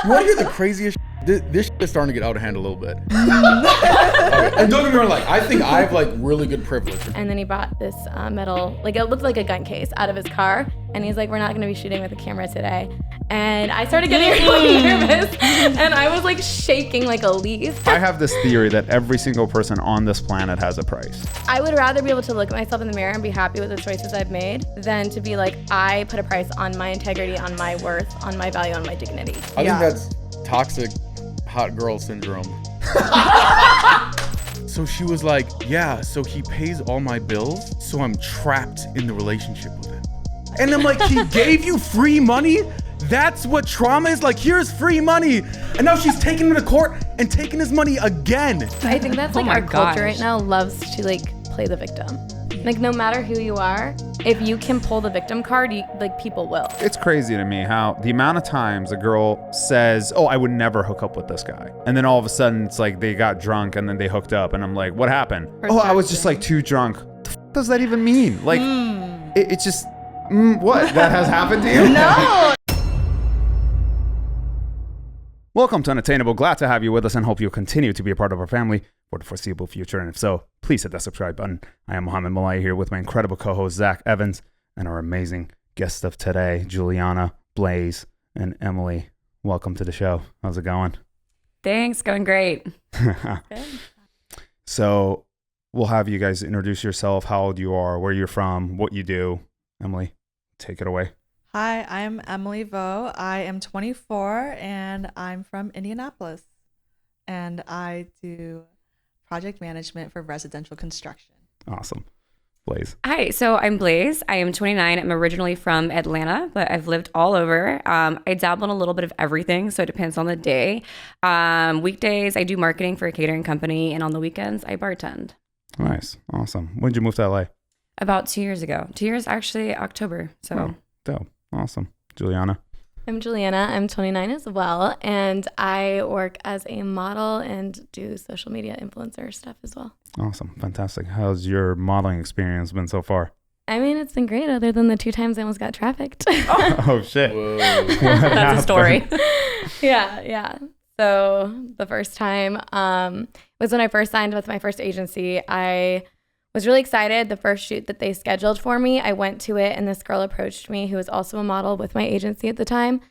want to hear the craziest this shit is starting to get out of hand a little bit. Okay. And don't get me wrong, like, I think I have like really good privilege. And then he brought this metal, like it looked like a gun case, out of his car. And he's like, we're not gonna be shooting with a camera today. And I started getting really nervous and I was like shaking like a leaf. I have this theory that every single person on this planet has a price. I would rather be able to look at myself in the mirror and be happy with the choices I've made than to be like, I put a price on my integrity, on my worth, on my value, on my dignity. I think that's toxic hot girl syndrome. So she was like, yeah, so he pays all my bills, so I'm trapped in the relationship with him. And I'm like, he gave you free money? That's what trauma is? Like, here's free money. And now she's taking him to court and taking his money again. I think that's like our culture right now loves to like play the victim. Like, no matter who you are, if you can pull the victim card, like, people will. It's crazy to me how the amount of times a girl says, oh, I would never hook up with this guy. And then all of a sudden it's like they got drunk and then they hooked up. And I'm like, what happened? Oh, I was just like too drunk. The f does that even mean? Like, it's just, what? That has happened to you? No. Welcome to Unattainable. Glad to have you with us and hope you'll continue to be a part of our family for the foreseeable future. And if so, please hit that subscribe button. I am Mohammed Malai here with my incredible co-host, Zach Evans, and our amazing guest of today, Juliana, Blaize, and Emily. Welcome to the show. How's it going? Thanks. Going great. So we'll have you guys introduce yourself, how old you are, where you're from, what you do. Emily, take it away. Hi, I'm Emily Vo. I am 24 and I'm from Indianapolis. And I do project management for residential construction. Awesome. Blaize. Hi, so I'm Blaize. I am 29. I'm originally from Atlanta, but I've lived all over. I dabble in a little bit of everything, so it depends on the day. Weekdays, I do marketing for a catering company, and on the weekends, I bartend. Nice. Awesome. When did you move to LA? About 2 years ago. 2 years, actually, October. So. Oh, dope. Awesome. Juliana. I'm Juliana. I'm 29 as well. And I work as a model and do social media influencer stuff as well. Awesome. Fantastic. How's your modeling experience been so far? I mean, it's been great other than the 2 times I almost got trafficked. Oh, shit. That's a story. Yeah. So the first time was when I first signed with my first agency. I was really excited. The first shoot that they scheduled for me, I went to it and this girl approached me who was also a model with my agency at the time.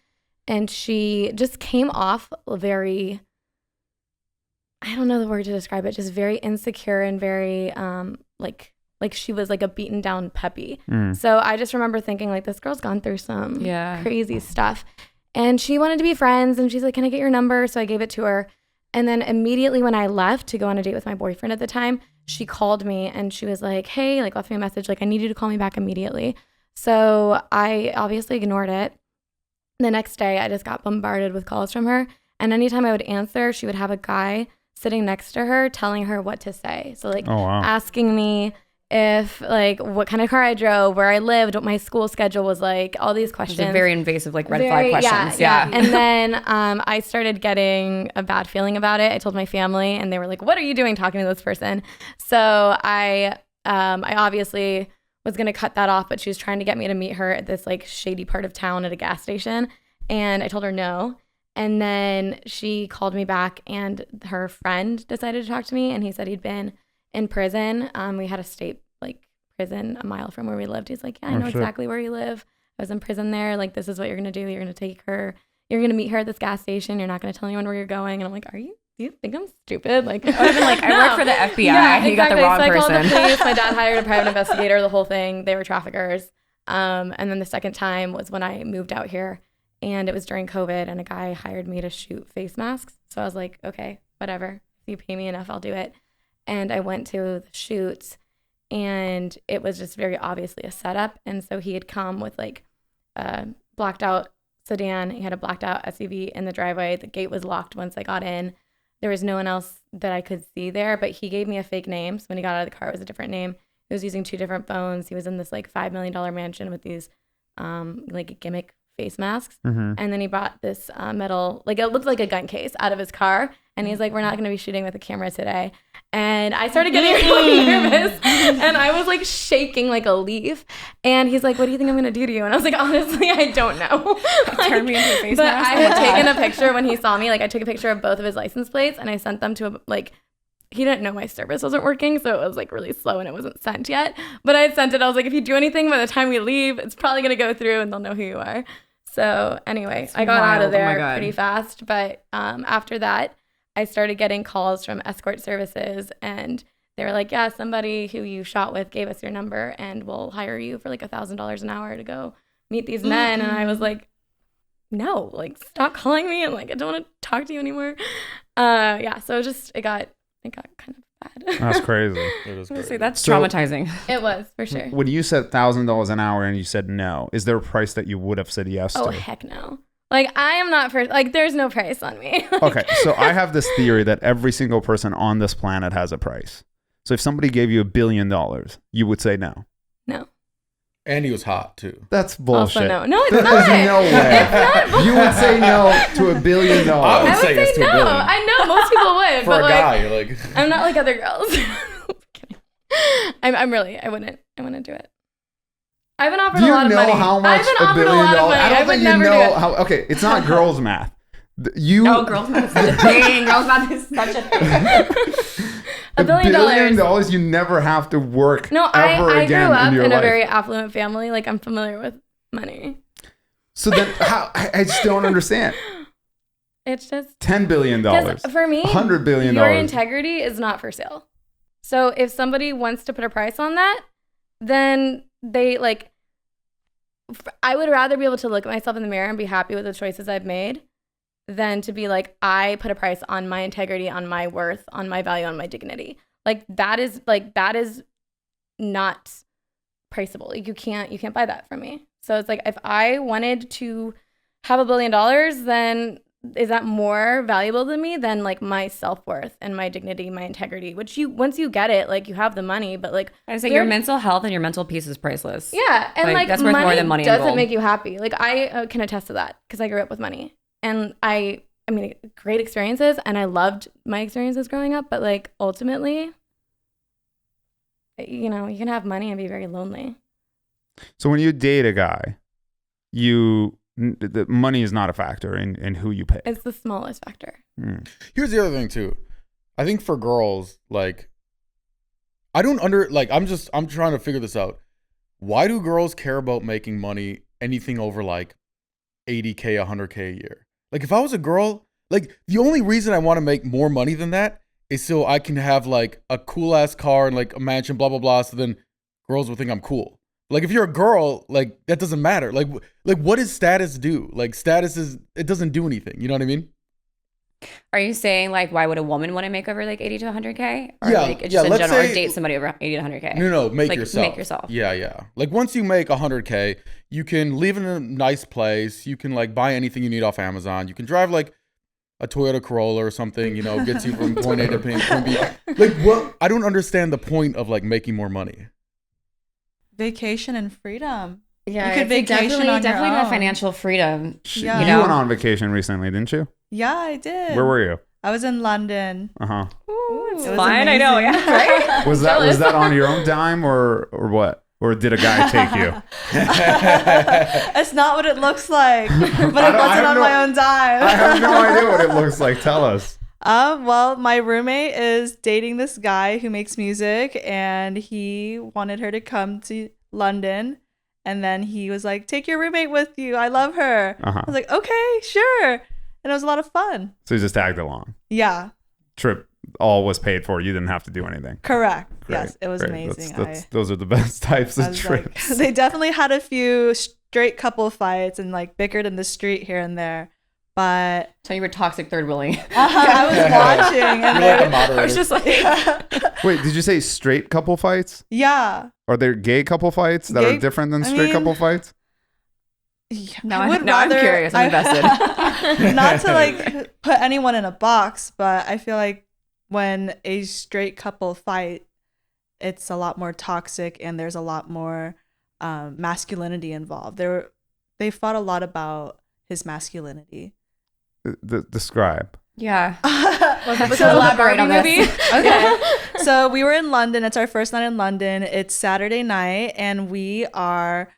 And she just came off very, I don't know the word to describe it, just very insecure and very like she was like a beaten down puppy. So I just remember thinking like, this girl's gone through some crazy stuff. And she wanted to be friends and she's like, can I get your number? So I gave it to her. And then immediately when I left to go on a date with my boyfriend at the time, she called me and she was like, hey, like left me a message, like I need you to call me back immediately. So I obviously ignored it. The next day I just got bombarded with calls from her. And anytime I would answer, she would have a guy sitting next to her telling her what to say. So like asking me if like what kind of car I drove, where I lived, what my school schedule was like, all these questions. It's very invasive, like red flag questions. Yeah. And then I started getting a bad feeling about it. I told my family and they were like, what are you doing talking to this person? So I obviously was going to cut that off, but she was trying to get me to meet her at this like shady part of town at a gas station. And I told her no. And then she called me back and her friend decided to talk to me and he said he'd been in prison. We had a state like prison a mile from where we lived. He's like, yeah, I know exactly where you live. I was in prison there. Like, this is what you're going to do. You're going to take her. You're going to meet her at this gas station. You're not going to tell anyone where you're going. And I'm like, do you think I'm stupid? Like, I would have been like, I work for the FBI. Yeah, you got the wrong person. I called the police. My dad hired a private investigator, the whole thing. They were traffickers. And then the second time was when I moved out here and it was during COVID and a guy hired me to shoot face masks. So I was like, okay, whatever. If you pay me enough, I'll do it. And I went to the shoots and it was just very obviously a setup. And so he had come with like a blacked out sedan. He had a blacked out SUV in the driveway. The gate was locked once I got in. There was no one else that I could see there, but he gave me a fake name. So when he got out of the car, it was a different name. He was using 2 different phones. He was in this like $5 million mansion with these like gimmick face masks. And then he brought this metal, like it looked like a gun case out of his car. And he's like, we're not going to be shooting with a camera today. And I started getting really nervous. And I was like shaking like a leaf. And he's like, what do you think I'm going to do to you? And I was like, honestly, I don't know. Turn me into a face but mask. I had taken a picture when he saw me. Like I took a picture of both of his license plates and I sent them to he didn't know my service wasn't working. So it was like really slow and it wasn't sent yet. But I had sent it. I was like, if you do anything by the time we leave, it's probably going to go through and they'll know who you are. So anyway, I got out of there pretty fast. But after that, I started getting calls from escort services and they were like, yeah, somebody who you shot with gave us your number and we'll hire you for like $1,000 an hour to go meet these men. And I was like, no, like stop calling me. And like, I don't want to talk to you anymore. So it got kind of bad. That's crazy. It was crazy. That's traumatizing. It was for sure. When you said $1,000 an hour and you said no, is there a price that you would have said yes to? Oh, heck no. Like, I am not there's no price on me. Okay, so I have this theory that every single person on this planet has a price. So if somebody gave you $1 billion, you would say no. No. And he was hot too. That's bullshit. Also no. It's There's not. no way. It's not. You would say no to $1 billion. I would I say would yes say to no. $1 billion. I know most people would, For but a guy, you're like, I'm not like other girls. Kidding. I wouldn't do it. I've been offered Do a you lot of know money. how much I've been $1 offered billion? a lot of money. I I don't would think you never do know it. how. Okay, it's not girls' math. No, girls math is such a thing. Girls math is such a thing. $1 billion. $1 billion, you never have to work No, ever I again grew up in your in life. a very affluent family. Like I'm familiar with money. So then, how? I just don't understand. It's just $10 billion. because for me, $100 billion. your integrity is not for sale. So if somebody wants to put a price on that, then they like. I would rather be able to look at myself in the mirror and be happy with the choices I've made than to be like, I put a price on my integrity, on my worth, on my value, on my dignity. That is not priceable. Like you can't buy that from me. So it's like, if I wanted to have $1 billion, then is that more valuable to me than like my self-worth and my dignity, my integrity, which once you get it, like you have the money, but like I say your mental health and your mental peace is priceless. yeah. And like that's worth more than money and doesn't gold. make you happy. Like I can attest to that because I grew up with money and I mean, great experiences and I loved my experiences growing up, but like ultimately, you know, you can have money and be very lonely. So when you date a guy, the money is not a factor in who you pay. It's the smallest factor. here's the other thing too. I think for girls, like, I'm trying to figure this out. Why do girls care about making money anything over like $80K, $100K a year? Like if I was a girl, like the only reason I want to make more money than that is so I can have like a cool ass car and like a mansion, blah, blah, blah. So then girls will think I'm cool. Like if you're a girl, like that doesn't matter. Like what does status do? Like it doesn't do anything. You know what I mean? Are you saying like why would a woman want to make over like 80 to 100K? Or Yeah, like just yeah, in let's general, or say- date somebody over 80 to 100K? No, make Like, yourself. make yourself. Yeah. Like once you make 100K, you can live in a nice place. You can like buy anything you need off Amazon. You can drive like a Toyota Corolla or something, you know, gets you from point A to point B. Like what? I don't understand the point of like making more money. Vacation and freedom. Yeah, You could vacation on your definitely own. have financial freedom. Yeah. You You know? went on vacation recently, didn't you? Yeah, I did. Where were you? I was in London. Uh-huh. It's It was fine. I know. amazing. Yeah. Right. Was that on your own dime or what? Or did a guy take you? It's not what it looks like, but it I wasn't have on no- my own dime. I have no idea what it looks like. Tell us. Well, my roommate is dating this guy who makes music, and he wanted her to come to London. And then he was like, take your roommate with you. I love her. Uh-huh. I was like, okay, sure. And it was a lot of fun. So you just tagged along. Yeah, Trip all was paid for. You didn't have to do anything. correct. Great, Yes, it was great. amazing. Those are the best types I of was like, trips. they definitely had a few straight couple fights and like bickered in the street here and there. But So you were toxic third wheeling. I was watching. And You're like a they- moderator. I was just like, Wait, did you say straight couple fights? yeah. Are there gay couple fights that Gay- are different than I straight mean- couple fights? now, I would now I'm rather- curious. I'm invested. Not to like put anyone in a box, but I feel like when a straight couple fight, it's a lot more toxic and there's a lot more masculinity involved. they fought a lot about his masculinity. Describe. Yeah. So elaborate on this. Okay. So we were in London. It's our first night in London. It's Saturday night, and we are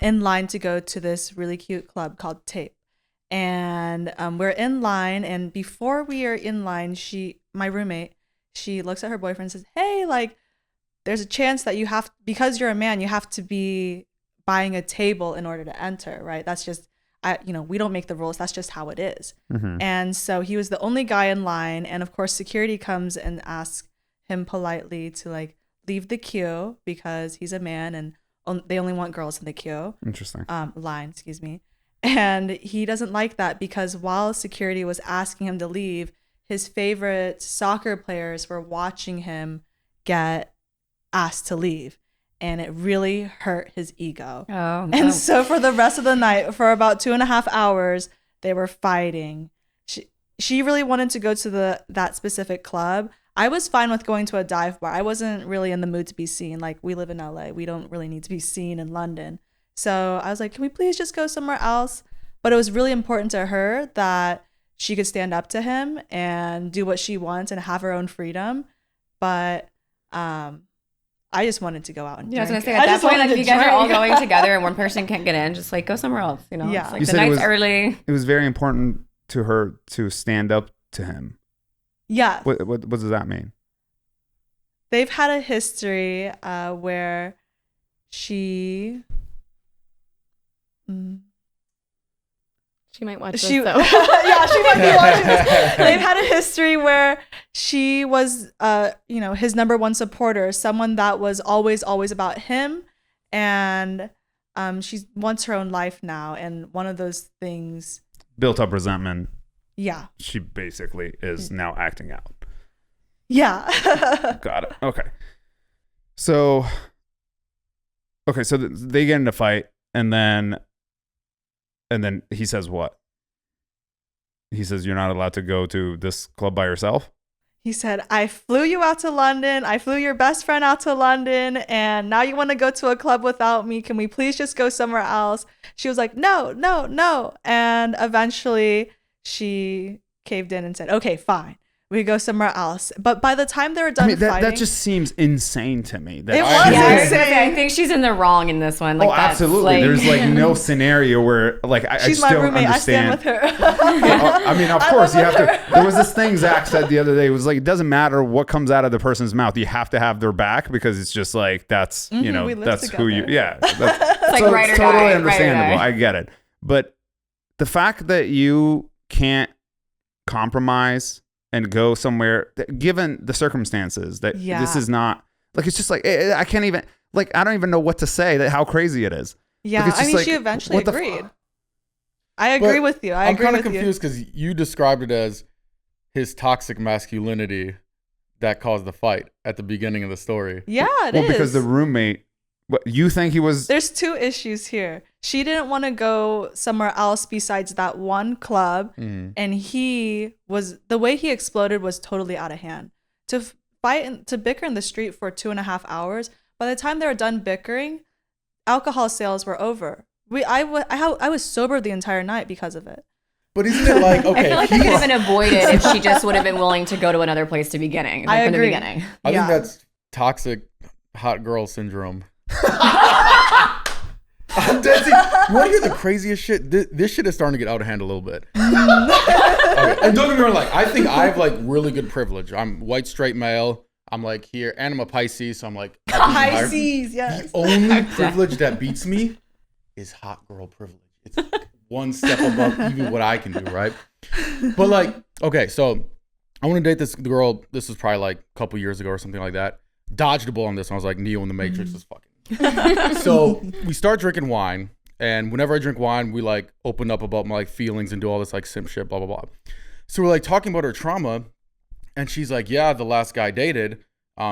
in line to go to this really cute club called Tape. And we're in line, and before we are in line, my roommate, she looks at her boyfriend and says, "Hey, like, there's a chance that because you're a man, you have to be buying a table in order to enter, right? That's just, we don't make the rules. That's just how it is." Mm-hmm. And so he was the only guy in line. And of course, security comes and asks him politely to like leave the queue because he's a man and they only want girls in the queue. Interesting. Line, excuse me. And he doesn't like that because while security was asking him to leave, his favorite soccer players were watching him get asked to leave. And it really hurt his ego. Oh, and so for the rest of the night, for about 2.5 hours, they were fighting. She really wanted to go to that specific club. I was fine with going to a dive bar. I wasn't really in the mood to be seen. Like, we live in LA. We don't really need to be seen in London. So I was like, can we please just go somewhere else? But it was really important to her that she could stand up to him and do what she wants and have her own freedom. But I just wanted to go out and drink. I was gonna say, at that point, like, if you guys are all going together and one person can't get in, just like go somewhere else, you know? Yeah. It's like You the said night's early. It was very important to her to stand up to him. Yeah. What does that mean? They've had a history where she She might watch this, she though. yeah, she might be watching this. They've had a history where she was his number one supporter, someone that was always about him, and she wants her own life now, and one of those things Built up resentment. Yeah. She basically is now acting out. Yeah. Got it. Okay. So they get in a fight, and then he says what? He says, "You're not allowed to go to this club by yourself?" He said, "I flew you out to London. I flew your best friend out to London. And now you want to go to a club without me. Can we please just go somewhere else?" She was like, no. And eventually she caved in and said, "Okay, fine. We go somewhere else." But by the time they were done fighting, that just seems insane to me. It was insane. I think she's in the wrong in this one. Like, absolutely. There's like no scenario where like I she's just my don't roommate. understand. I stand with her. I mean, of course you have to. There was this thing Zach said the other day. It was like, it doesn't matter what comes out of the person's mouth. You have to have their back, because it's just like, that's, we live that's together. who you, yeah. That's like so ride or it's totally die, understandable. ride or die. I get it. But the fact that you can't compromise and go somewhere, given the circumstances, that this is not, like, it's just like, I can't even, like, I don't even know what to say, that how crazy it is. Yeah, Like, it's I just mean, like, she eventually what the agreed. I agree with you. I'm kind of confused because you described it as his toxic masculinity that caused the fight at the beginning of the story. Yeah, it is. Because the roommate, what, you think he was? There's two issues here. She didn't want to go somewhere else besides that one club, and he was, the way he exploded was totally out of hand. To fight and to bicker in the street for 2.5 hours. By the time they were done bickering, alcohol sales were over. I was sober the entire night because of it. But isn't it like, okay, I feel like that could have been avoided if she just would have been willing to go to another place to beginning. I from the agree. beginning. I think that's toxic hot girl syndrome. I'm dead. You want to hear the craziest shit? This shit is starting to get out of hand a little bit. Okay. And don't get me wrong, like, I think I have like really good privilege. I'm white, straight male. I'm like here, and I'm a Pisces, so I'm like Pisces, yes. The only privilege that beats me is hot girl privilege. It's like one step above even what I can do, right? But like, okay, so I want to date this girl. This was probably like a couple years ago or something like that. Dodged a bullet on this one. I was like, Neo in the Matrix is fucking. So we start drinking wine, and whenever I drink wine, we like open up about my like feelings and do all this like simp shit, blah blah blah. So we're like talking about her trauma, and she's like, "Yeah, the last guy I dated,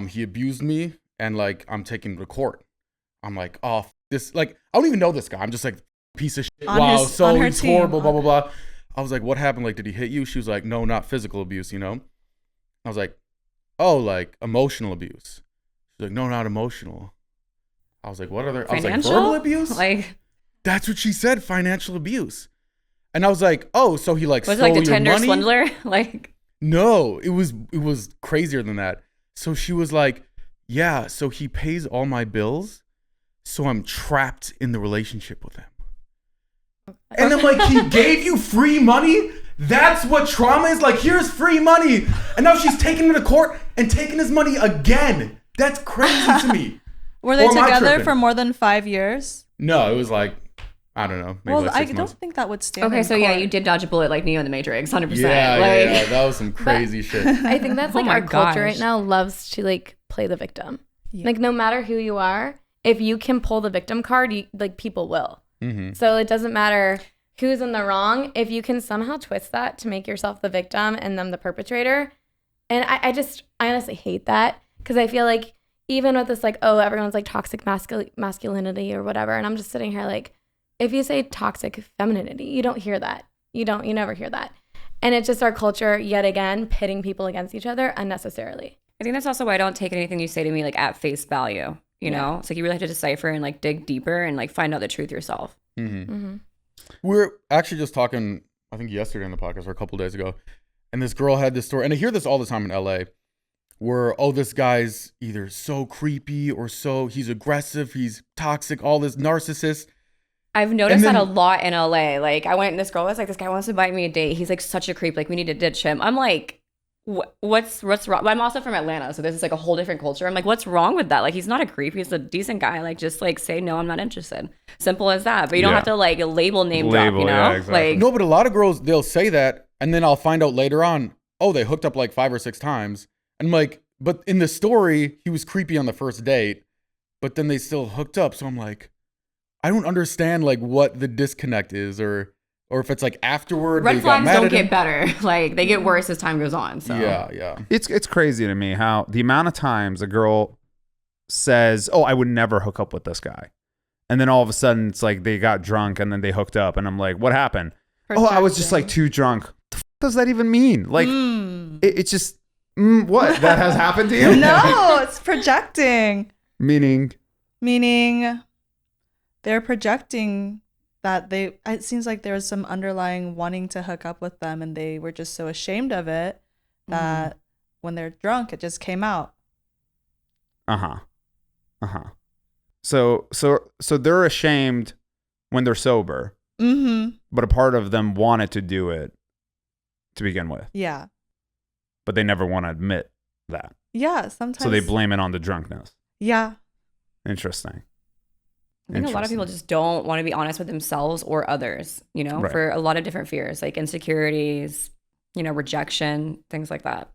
he abused me, and like I'm taking him to court." I'm like, "Oh, this, like, I don't even know this guy. I'm just like, piece of shit. Wow, so he's horrible, blah blah blah." I was like, "What happened? Like, did he hit you?" She was like, "No, not physical abuse, you know." I was like, "Oh, like emotional abuse." She's like, "No, not emotional." I was like, "What other?" I was like, Financial? "Verbal abuse?" Like, That's what she said, financial abuse. And I was like, oh, so he like Was it stole like the your Tinder money? swindler? Like, No, it was crazier than that. So she was like, yeah, so he pays all my bills, so I'm trapped in the relationship with him. And I'm like, he gave you free money? That's what trauma is? Like, here's free money. And now she's taking him to court and taking his money again. That's crazy to me. Were they Or am I together tripping? for more than 5 years? No, it was like, I don't know. Maybe Well, like I 6 don't months. think that would stand. okay, in so yeah, court. you did dodge a bullet like Neo in the Matrix, 100%. Yeah, like, yeah, that was some crazy shit. I think that's Oh like my our culture right gosh. now loves to like play the victim. Yeah. Like no matter who you are, if you can pull the victim card, like people will. Mm-hmm. So it doesn't matter who's in the wrong. If you can somehow twist that to make yourself the victim and them the perpetrator. And I honestly hate that because I feel like even with this like, oh, everyone's like toxic masculinity or whatever. And I'm just sitting here like, if you say toxic femininity, you don't hear that. You never hear that. And it's just our culture yet again pitting people against each other unnecessarily. I think that's also why I don't take anything you say to me like at face value. You know, it's like you really have to decipher and like dig deeper and like find out the truth yourself. Mm-hmm. Mm-hmm. We were actually just talking, I think yesterday on the podcast or a couple days ago, and this girl had this story, and I hear this all the time in LA, where, oh, this guy's either so creepy or he's aggressive, he's toxic, all this narcissist. I've noticed then- that a lot in LA. Like I went and this girl was like, this guy wants to buy me a date. He's like such a creep. Like we need to ditch him. I'm like, what's wrong? But I'm also from Atlanta, so this is like a whole different culture. I'm like, what's wrong with that? Like he's not a creep. He's a decent guy. Like just like say no, I'm not interested. Simple as that. But you don't Yeah. have to like label drop. You know, yeah, exactly. like No, but a lot of girls, they'll say that, and then I'll find out later on, oh, they hooked up like 5 or 6 times. And I'm like, but in the story, he was creepy on the first date, but then they still hooked up. So I'm like, I don't understand like what the disconnect is, or if it's like afterward red they got flags mad don't at him. get better. Like they get worse as time goes on. So Yeah. It's crazy to me how the amount of times a girl says, "Oh, I would never hook up with this guy," and then all of a sudden it's like they got drunk and then they hooked up, and I'm like, "What happened?" Oh, I was just like too drunk. The f- does that even mean? Like, it's just what that has happened to you? No, it's projecting. Meaning, They're projecting that it seems like there was some underlying wanting to hook up with them, and they were just so ashamed of it that when they're drunk, it just came out. So they're ashamed when they're sober, but a part of them wanted to do it to begin with, Yeah. but they never want to admit that. Yeah, sometimes. So they blame it on the drunkenness. Yeah. Interesting. I think a lot of people just don't want to be honest with themselves or others, you know, Right. for a lot of different fears, like insecurities, you know, rejection, things like that.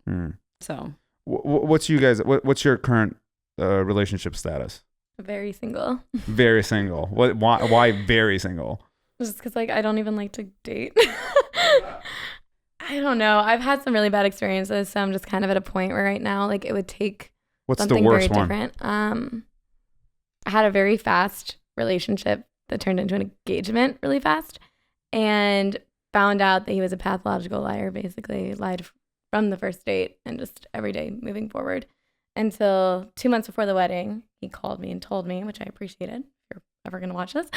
So What's your current relationship status? Very single. Very single. Why very single? Just because like I don't even like to date. I don't know. I've had some really bad experiences, so I'm just kind of at a point where right now like it would take What's something the worst very one? different. I had a very fast relationship that turned into an engagement really fast, and found out that he was a pathological liar. Basically, lied from the first date and just every day moving forward until 2 months before the wedding. He called me and told me, which I appreciated. If you're ever gonna watch this,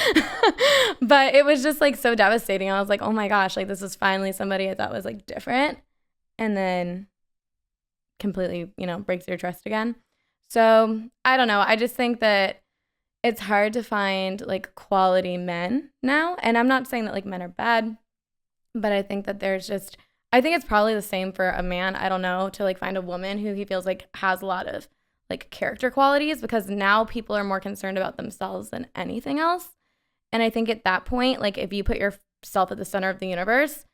but it was just like so devastating. I was like, oh my gosh, like this is finally somebody I thought was like different, and then completely, breaks your trust again. So I don't know. I just think that it's hard to find like quality men now. And I'm not saying that like men are bad, but I think that I think it's probably the same for a man, I don't know, to like find a woman who he feels like has a lot of like character qualities, because now people are more concerned about themselves than anything else. And I think at that point, like if you put yourself at the center of the universe,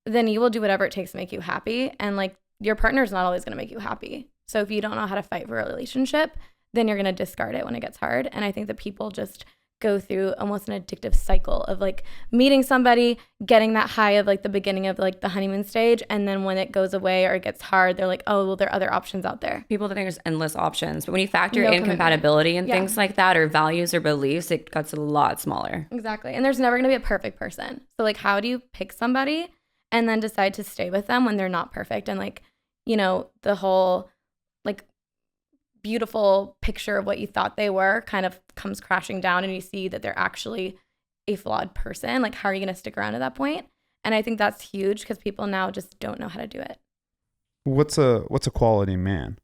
then you will do whatever it takes to make you happy. And like your partner's not always going to make you happy. So if you don't know how to fight for a relationship, then you're going to discard it when it gets hard. And I think that people just go through almost an addictive cycle of like meeting somebody, getting that high of like the beginning of like the honeymoon stage. And then when it goes away or it gets hard, they're like, oh, well, there are other options out there. people think there's endless options, but when you factor No in commitment. compatibility and Yeah. things like that, or values or beliefs, it gets a lot smaller. Exactly. And there's never going to be a perfect person. So like, how do you pick somebody and then decide to stay with them when they're not perfect? And like, the whole like beautiful picture of what you thought they were kind of comes crashing down, and you see that they're actually a flawed person. Like, how are you going to stick around at that point? And I think that's huge because people now just don't know how to do it. What's a quality man?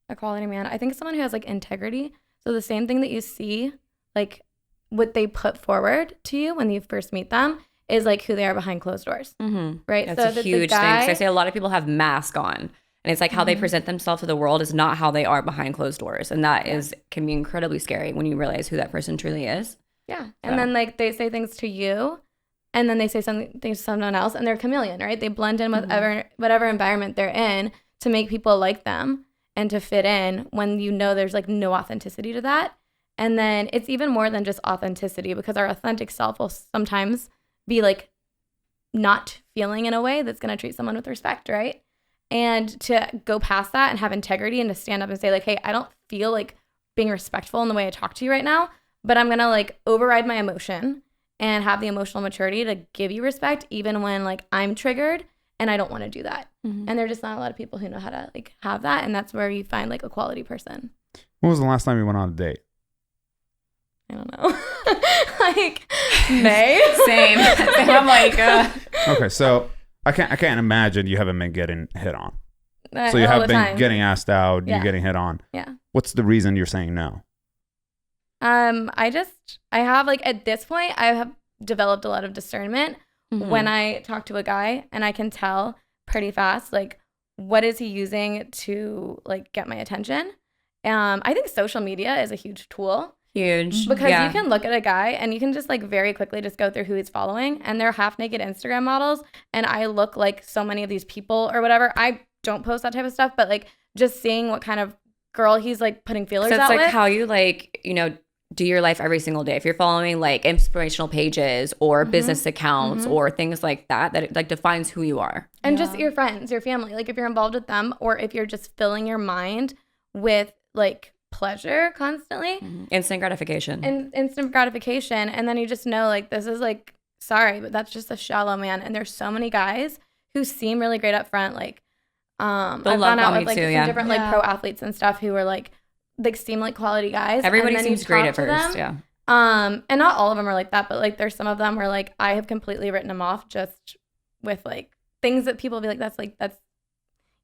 A quality man, I think someone who has like integrity. So the same thing that you see, like what they put forward to you when you first meet them is like who they are behind closed doors, right? That's a huge thing. 'Cause I say a lot of people have masks on, and it's like how they present themselves to the world is not how they are behind closed doors, and that can be incredibly scary when you realize who that person truly is. Yeah, and then like they say things to you, and then they say something to someone else, and they're a chameleon, right? They blend in with whatever environment they're in to make people like them and to fit in when you know there's like no authenticity to that. And then it's even more than just authenticity, because our authentic self will sometimes be like not feeling in a way that's going to treat someone with respect, right? And to go past that and have integrity and to stand up and say like, hey, I don't feel like being respectful in the way I talk to you right now, but I'm going to like override my emotion and have the emotional maturity to give you respect even when like I'm triggered and I don't want to do that. And there are just not a lot of people who know how to like have that. And that's where you find like a quality person. When was the last time you went on a date? I don't know. Like May. Same. I'm like, Okay, so I can't imagine you haven't been getting hit on. So you all have the been time. getting asked out, Yeah. you're getting hit on. Yeah. What's the reason you're saying no? I have like at this point, I have developed a lot of discernment when I talk to a guy, and I can tell pretty fast, like, what is he using to like get my attention? I think social media is a huge tool. huge. Because you can look at a guy and you can just like very quickly just go through who he's following, and they're half naked Instagram models, and I look like so many of these people or whatever. I don't post that type of stuff, but like just seeing what kind of girl he's like putting feelers So it's out like with. how you like, you know, do your life every single day. If you're following like inspirational pages or business accounts or things like that, that it like defines who you are. And just your friends, your family, like if you're involved with them, or if you're just filling your mind with like pleasure constantly, Instant gratification. and instant gratification, and then you just know like this is like, sorry, but that's just a shallow man. And there's so many guys who seem really great up front, like I've love gone out bombing with like too, some yeah. different like pro athletes and stuff who are like seem like quality guys. Everybody and then you seems great talk at to first, them, yeah. and not all of them are like that, but like there's some of them where like I have completely written them off just with like things that people be like, that's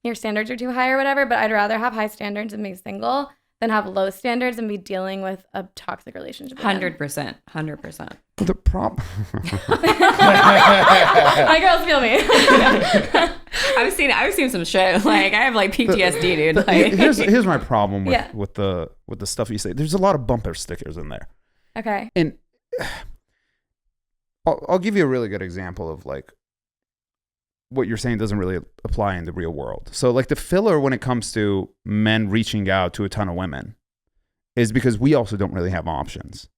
your standards are too high or whatever. But I'd rather have high standards and be single than have low standards and be dealing with a toxic relationship. 100%. 100%. The problem. My girls feel me. I've seen some shit. Like I have like PTSD, dude. Like, here's my problem with Yeah. with the stuff you say. There's a lot of bumper stickers in there, Okay. and I'll give you a really good example of like what you're saying doesn't really apply in the real world. So like the filler when it comes to men reaching out to a ton of women is because we also don't really have options.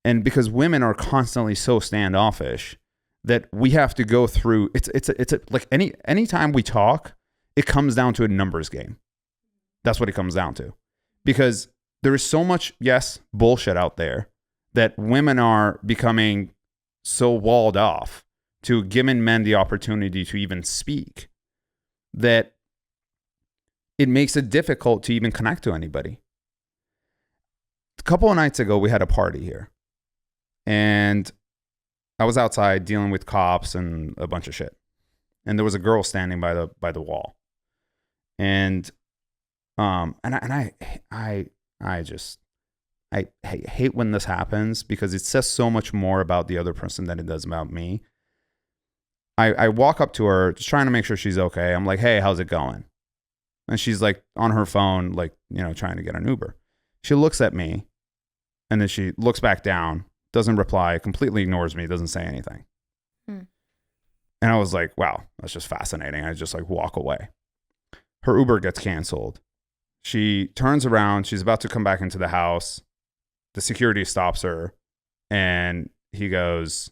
And because women are constantly so standoffish that we have to go through it's like anytime we talk, it comes down to a numbers game. That's what it comes down to. Because there is so much, bullshit out there that women are becoming so walled off to giving men the opportunity to even speak that it makes it difficult to even connect to anybody. A couple of nights ago, we had a party here, and I was outside dealing with cops and a bunch of shit. And there was a girl standing by the wall, and I hate when this happens because it says so much more about the other person than it does about me. I walk up to her just trying to make sure she's okay. I'm like, hey, how's it going? And she's like on her phone, like, trying to get an Uber. She looks at me and then she looks back down, doesn't reply, completely ignores me, doesn't say anything. And I was like, wow, that's just fascinating. I just like walk away. Her Uber gets canceled. She turns around. She's about to come back into the house. The security stops her and he goes,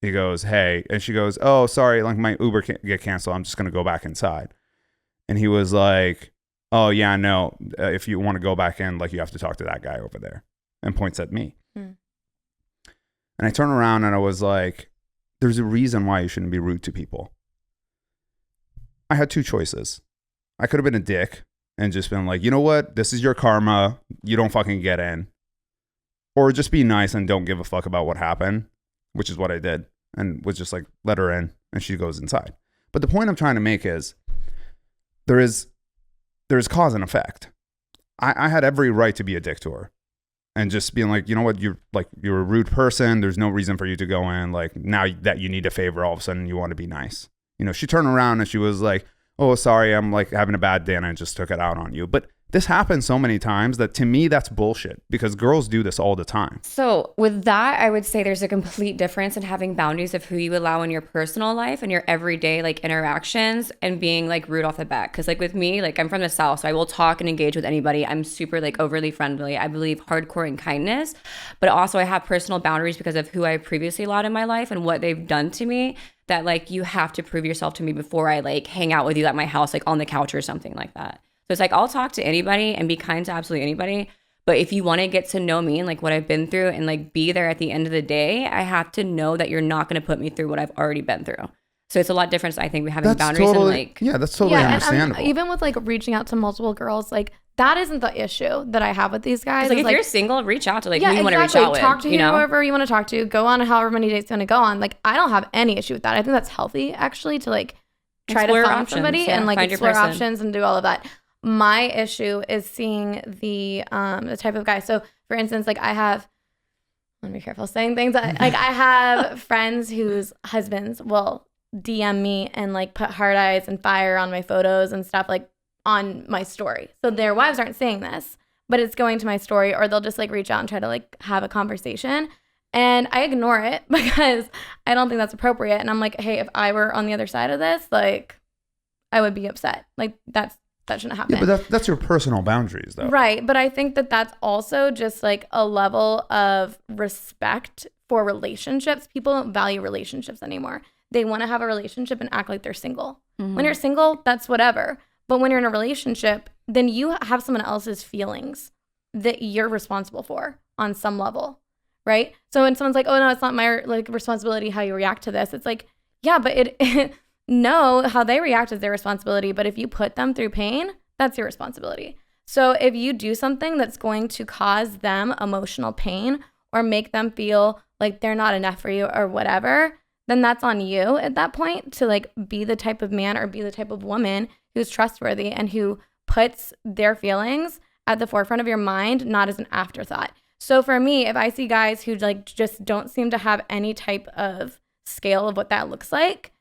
hey, and she goes, oh, sorry, like my Uber can't get canceled. I'm just going to go back inside. And he was like, oh yeah, no, if you want to go back in, like you have to talk to that guy over there, and points at me. And I turn around and I was like, there's a reason why you shouldn't be rude to people. I had two choices. I could have been a dick and just been like, you know what? This is your karma. You don't fucking get in. Or just be nice and don't give a fuck about what happened. which is what I did, and was just like, let her in, and she goes inside. But the point I'm trying to make is there's cause and effect. I had every right to be a dick to her and just being like, you know what, you're a rude person. There's no reason for you to go in. Like, now that you need a favor, all of a sudden you want to be nice. You know, she turned around and she was like, oh, sorry, I'm like having a bad day and I just took it out on you. But this happens so many times that to me, that's bullshit, because girls do this all the time. So with that, I would say there's a complete difference in having boundaries of who you allow in your personal life and your everyday like interactions, and being like rude off the bat. Because like with me, like I'm from the South, so I will talk and engage with anybody. I'm super like overly friendly. I believe hardcore in kindness, but also I have personal boundaries because of who I previously allowed in my life and what they've done to me, that like you have to prove yourself to me before I like hang out with you at my house, like on the couch or something like that. So it's like, I'll talk to anybody and be kind to absolutely anybody. But if you want to get to know me and like what I've been through and like be there at the end of the day, I have to know that you're not going to put me through what I've already been through. So it's a lot different, I think, having boundaries totally, and like... Yeah, that's totally understandable. And even with like reaching out to multiple girls, like that isn't the issue that I have with these guys. Like if you're single, reach out to like who you want to reach Talk out with. to whoever you want to talk to. Go on however many dates you want to go on. Like I don't have any issue with that. I think that's healthy actually, to like try explore to find options, somebody and like explore options and do all of that. My issue is seeing the type of guy. So for instance, like I have, let me be careful saying things. Like I have friends whose husbands will DM me and like put heart eyes and fire on my photos and stuff like on my story. So their wives aren't seeing this, but it's going to my story, or they'll just like reach out and try to like have a conversation. And I ignore it because I don't think that's appropriate. And I'm like, hey, if I were on the other side of this, like I would be upset. Like that shouldn't happen. Yeah, but that's your personal boundaries though. Right. But I think that that's also just like a level of respect for relationships. People don't value relationships anymore. They want to have a relationship and act like they're single. Mm-hmm. When you're single, that's whatever. But when you're in a relationship, then you have someone else's feelings that you're responsible for on some level. Right. So when someone's like, oh no, it's not my like responsibility how you react to this. It's like, yeah, but it no, how they react is their responsibility. But if you put them through pain, that's your responsibility. So if you do something that's going to cause them emotional pain or make them feel like they're not enough for you or whatever, then that's on you at that point to like be the type of man or be the type of woman who's trustworthy and who puts their feelings at the forefront of your mind, not as an afterthought. So for me, if I see guys who like just don't seem to have any type of scale of what that looks like,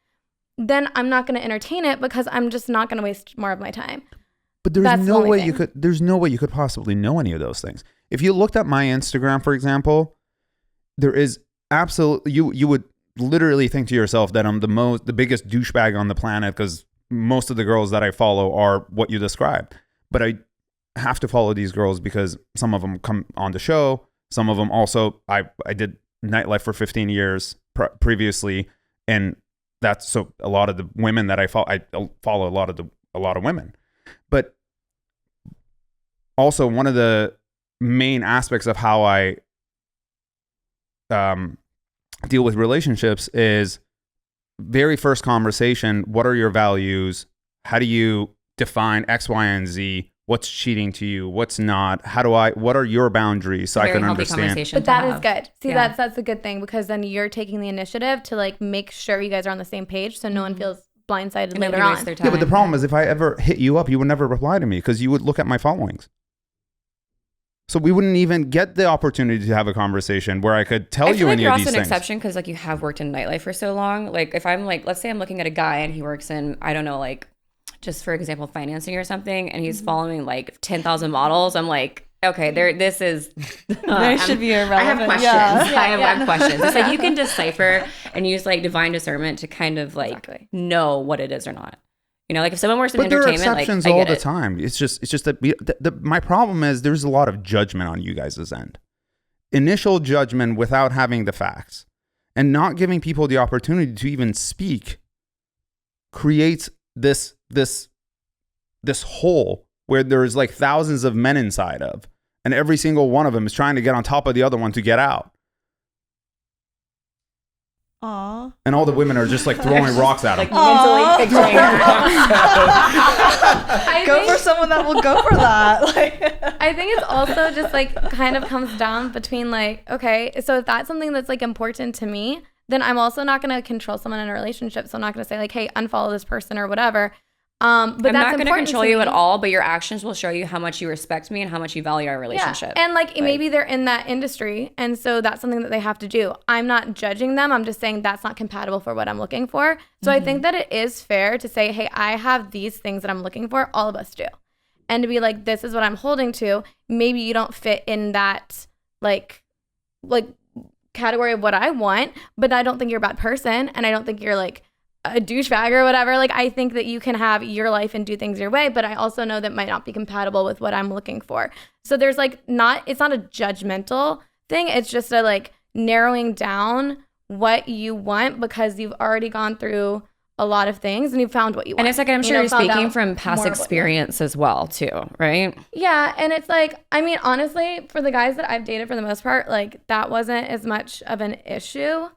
then I'm not going to entertain it because I'm just not going to waste more of my time. But there's no way you could possibly know any of those things. If you looked at my Instagram, for example, there is absolutely, you would literally think to yourself that I'm the biggest douchebag on the planet because most of the girls that I follow are what you described. But I have to follow these girls because some of them come on the show. Some of them also, I did nightlife for 15 years previously, and that's so a lot of the women that I follow a lot of women. But also one of the main aspects of how I deal with relationships is very first conversation. What are your values? How do you define X, Y, and Z? What's cheating to you? What's not? What are your boundaries so I can understand? But that is good. See, that's a good thing because then you're taking the initiative to like make sure you guys are on the same page so no one feels blindsided later on. Yeah, but the problem is if I ever hit you up, you would never reply to me because you would look at my followings. So we wouldn't even get the opportunity to have a conversation where I could tell you any of these things. I feel like you're also an exception because like you have worked in nightlife for so long. Like if I'm like, let's say I'm looking at a guy and he works in, I don't know, like just for example, financing or something, and he's following like 10,000 models. I'm like, okay, this is. There should be a relevant. I have questions. Yeah. I have questions. It's like you can decipher and use like divine discernment to kind of like know what it is or not. You know, like if someone works in entertainment, there are exceptions like, all the time. It's just that my problem is there's a lot of judgment on you guys' end. Initial judgment without having the facts and not giving people the opportunity to even speak creates this hole where there's like thousands of men inside of, and every single one of them is trying to get on top of the other one to get out. Aw. And all the women are just like throwing rocks at him. Like mentally picturing Go for someone that will go for that. Like, I think it's also just like kind of comes down between like, okay, so if that's something that's like important to me, then I'm also not going to control someone in a relationship. So I'm not going to say like, hey, unfollow this person or whatever. But I'm that's not going to important control to you me. at all, but your actions will show you how much you respect me and how much you value our relationship. Yeah. And like maybe they're in that industry, and so that's something that they have to do. I'm not judging them. I'm just saying that's not compatible for what I'm looking for. So I think that it is fair to say, hey, I have these things that I'm looking for. All of us do. And to be like, this is what I'm holding to. Maybe you don't fit in that like category of what I want, but I don't think you're a bad person, and I don't think you're like a douchebag or whatever. Like, I think that you can have your life and do things your way, but I also know that might not be compatible with what I'm looking for. So there's like it's not a judgmental thing. It's just a like narrowing down what you want, because you've already gone through a lot of things and you've found what you want. And it's like, I'm sure you're found speaking out from past more of what you want. experience as well too, right? Yeah, and it's like, I mean, honestly, for the guys that I've dated for the most part, like that wasn't as much of an issue.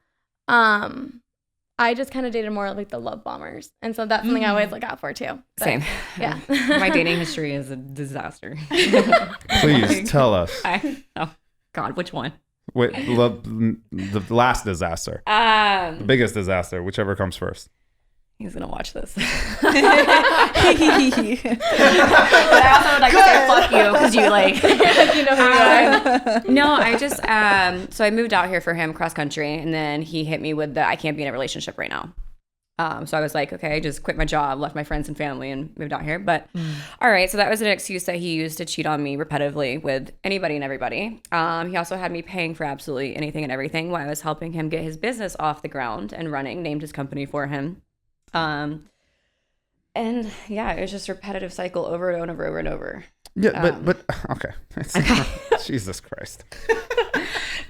I just kind of dated more like the love bombers. And so that's something I always look out for too. But, Same. Yeah. My dating history is a disaster. Please tell us. Oh God, which one? Wait, the last disaster. The biggest disaster, whichever comes first. He's gonna watch this. but But I also would like to say fuck you, because you like You know who you are. no, I just so I moved out here for him cross country, and then he hit me with the I can't be in a relationship right now. So I was like, okay, I just quit my job, left my friends and family, and moved out here. But all right, so that was an excuse that he used to cheat on me repetitively with anybody and everybody. He also had me paying for absolutely anything and everything while I was helping him get his business off the ground and running, named his company for him. And yeah, it was just a repetitive cycle over and over and over. Yeah, but okay. Jesus Christ.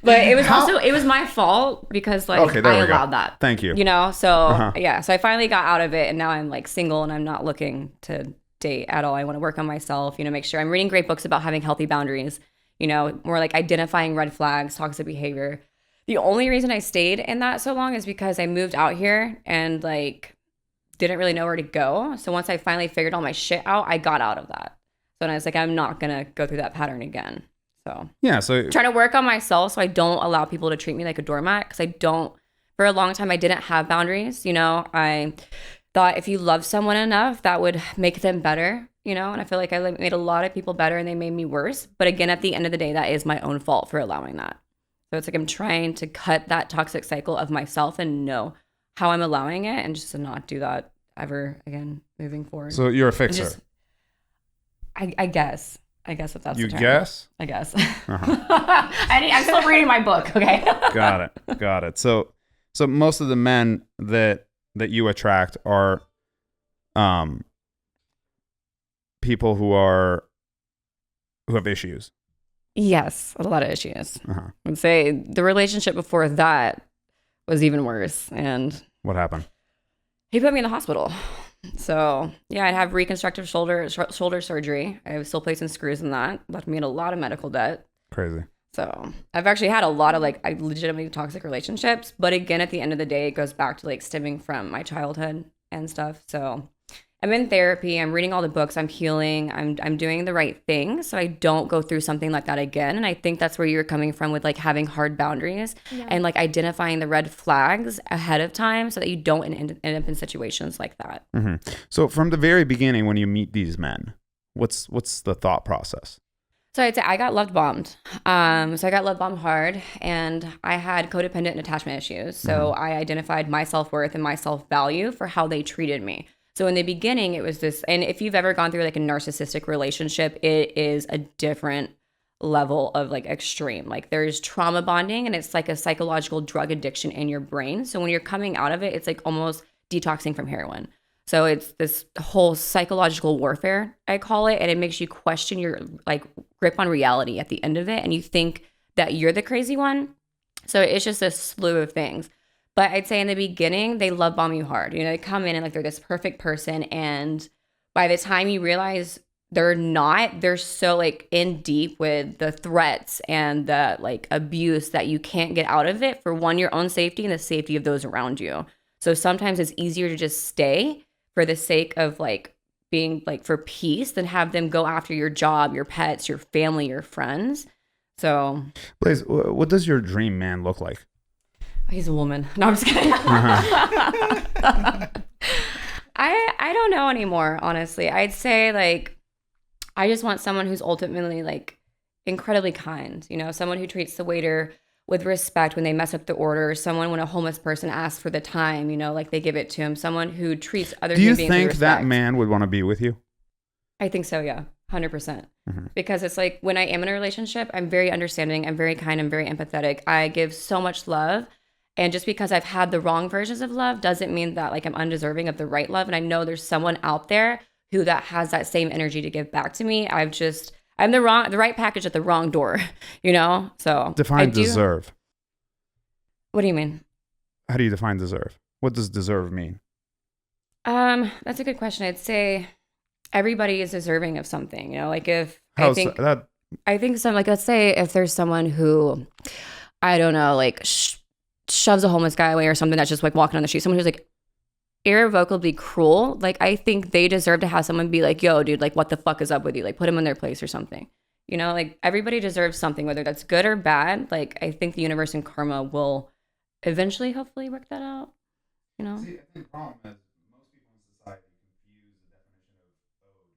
But it was it was my fault, because like Okay, there I we go. allowed that. Thank you. You know, so yeah, so I finally got out of it, and now I'm like single, and I'm not looking to date at all. I want to work on myself, you know, make sure I'm reading great books about having healthy boundaries, you know, more like identifying red flags, toxic behavior. The only reason I stayed in that so long is because I moved out here and like didn't really know where to go. So once I finally figured all my shit out, I got out of that. So then I was like, I'm not gonna go through that pattern again. So Yeah, so trying to work on myself so I don't allow people to treat me like a doormat, because I don't, for a long time I didn't have boundaries, you know. I thought if you love someone enough, that would make them better, you know, and I feel like I made a lot of people better and they made me worse. But again, at the end of the day, that is my own fault for allowing that. So it's like I'm trying to cut that toxic cycle of myself and know how I'm allowing it, and just to not do that ever again moving forward. so you're a fixer. I guess if that's You the term. guess? I guess. I'm still reading my book. Okay. Got it. So most of the men that you attract are people who have issues. Yes, a lot of issues. Uh-huh. I would say the relationship before that was even worse, and What happened? he put me in the hospital. So yeah, I'd have reconstructive shoulder surgery. I was still placing screws in that. Left me in a lot of medical debt. Crazy. So I've actually had a lot of like legitimately toxic relationships. But again, at the end of the day, it goes back to like stemming from my childhood and stuff. So I'm in therapy. I'm reading all the books. I'm healing. I'm doing the right thing, so I don't go through something like that again. And I think that's where you're coming from with like having hard boundaries and like identifying the red flags ahead of time, so that you don't end up in situations like that. Mm-hmm. So from the very beginning, when you meet these men, what's the thought process? So I'd say I got love bombed. So I got love bombed hard, and I had codependent and attachment issues. So I identified my self-worth and my self-value for how they treated me. So in the beginning, it was this, and if you've ever gone through like a narcissistic relationship, it is a different level of like extreme. Like there's trauma bonding, and it's like a psychological drug addiction in your brain. So when you're coming out of it, it's like almost detoxing from heroin. So it's this whole psychological warfare, I call it, and it makes you question your like grip on reality at the end of it, and you think that you're the crazy one. So it's just a slew of things. But I'd say in the beginning, they love bomb you hard. You know, they come in and like they're this perfect person, and by the time you realize they're so like in deep with the threats and the like abuse that you can't get out of it for one, your own safety and the safety of those around you. So sometimes it's easier to just stay for the sake of like being like for peace than have them go after your job, your pets, your family, your friends. So Blaize, what does your dream man look like? he's a woman. No, I'm just kidding. I don't know anymore, honestly. I'd say like I just want someone who's ultimately like incredibly kind, you know, someone who treats the waiter with respect when they mess up the order, someone when a homeless person asks for the time, you know, like they give it to him, someone who treats other human beings with respect. Do you think that man would want to be with you? I think so, yeah. 100%. Because it's like when I am in a relationship, I'm very understanding, I'm very kind, I'm very empathetic. I give so much love. And just because I've had the wrong versions of love doesn't mean that like I'm undeserving of the right love. And I know there's someone out there who that has that same energy to give back to me. I'm the right package at the wrong door, you know? So define deserve. What do you mean? How do you define deserve? What does deserve mean? That's a good question. I'd say everybody is deserving of something, you know, like if I think some, like, let's say if there's someone who, I don't know, like shoves a homeless guy away or something that's just like walking on the street, someone who's like irrevocably cruel, like I think they deserve to have someone be like, yo, dude, like what the fuck is up with you? Like put them in their place or something. You know, like everybody deserves something, whether that's good or bad. Like I think the universe and karma will eventually, hopefully work that out, you know? See, I think the problem is most people in society confuse the definition of owed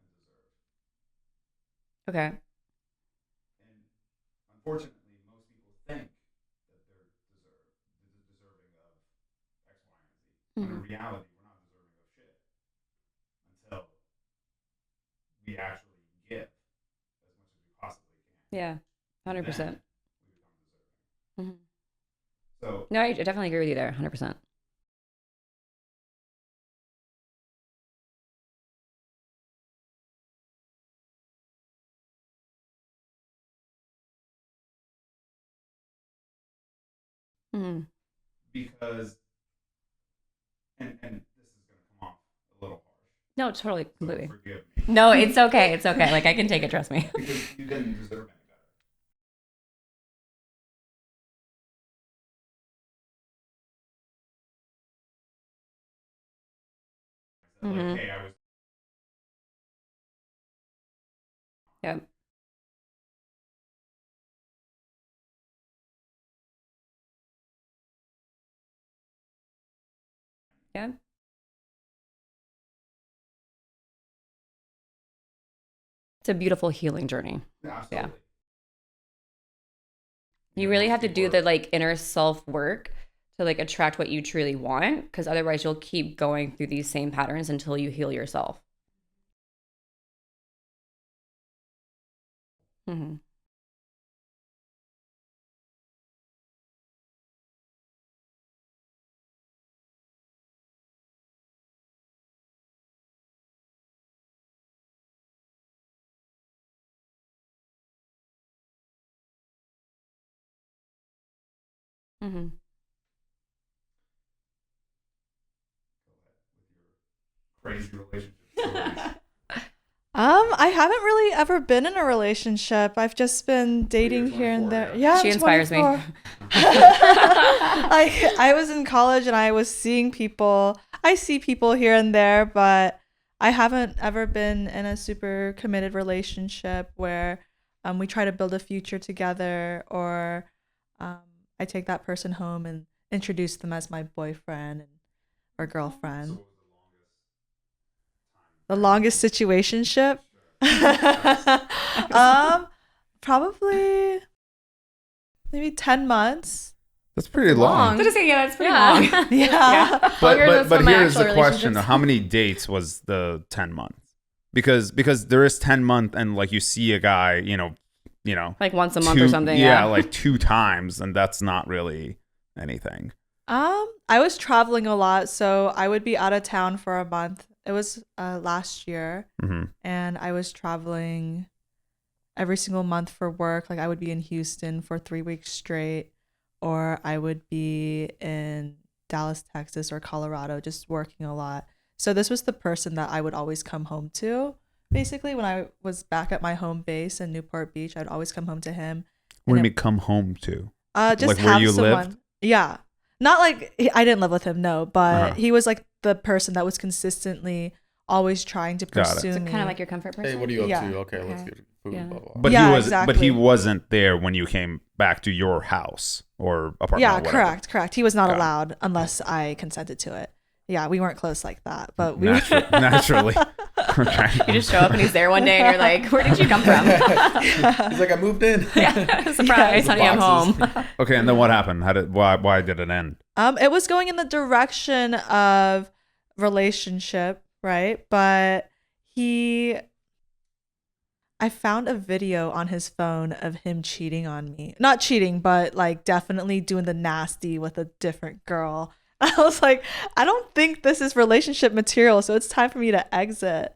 and deserve. Okay. And unfortunately, most people think that they're deserving of X, Y, and Z. When in reality, we're not deserving of shit until we actually give as much as we possibly can. Yeah, 100%. Then we become deserving. So No, I definitely agree with you there, 100%. because and this is going to come off a little harsh. No, totally, So completely. forgive me. No, it's okay. It's okay. Like I can take it. Trust me. Because you didn't deserve any better. Like, hey, I was. Yeah. Yeah. It's a beautiful healing journey. Absolutely. Yeah. You really have to do the like inner self work to like attract what you truly want, because otherwise you'll keep going through these same patterns until you heal yourself. Mm-hmm. Mm-hmm. Crazy relationship stories. I haven't really ever been in a relationship. I've just been dating here and there. Yeah, She I'm inspires me. 24. I was in college and I was seeing people. I see people here and there, but I haven't ever been in a super committed relationship where we try to build a future together, or I take that person home and introduce them as my boyfriend or girlfriend. The longest situationship? Probably maybe 10 months. That's pretty long. I was gonna say, yeah, that's pretty Yeah. long. Yeah. Longer than But some of my here's actual the question: relationships. how many dates was the 10 months? Because there is 10 month, and like you see a guy, you know, Like once a month or something. Yeah, like 2 times, and that's not really anything. I was traveling a lot, so I would be out of town for a month. It was last year, and I was traveling every single month for work. Like I would be in Houston for 3 weeks straight, or I would be in Dallas, Texas, or Colorado, just working a lot. So this was the person that I would always come home to basically, when I was back at my home base in Newport Beach, I'd always come home to him. What do you mean come home to? Just like have where you someone. lived? Yeah. Not like I didn't live with him, no, but Uh-huh. he was like the person that was consistently always trying to Got it. pursue So me. kind of like your comfort person. Hey, what are you up Yeah. to? Okay, let's Okay. get food. Yeah. Blah, blah. But Yeah, he was but he exactly. wasn't there when you came back to your house or apartment. Yeah, or whatever. correct. He was not Got it. allowed unless I consented to it. Yeah, we weren't close like that, but we Naturally. Okay. You just show up and he's there one day and you're like, where did you come from? He's like, I moved in. Surprise, honey, I'm Boxes. home. Okay, and then what happened? Why did it end? It was going in the direction of relationship, right? But I found a video on his phone of him cheating on me. Not cheating, but like definitely doing the nasty with a different girl. I was like, I don't think this is relationship material, so it's time for me to exit.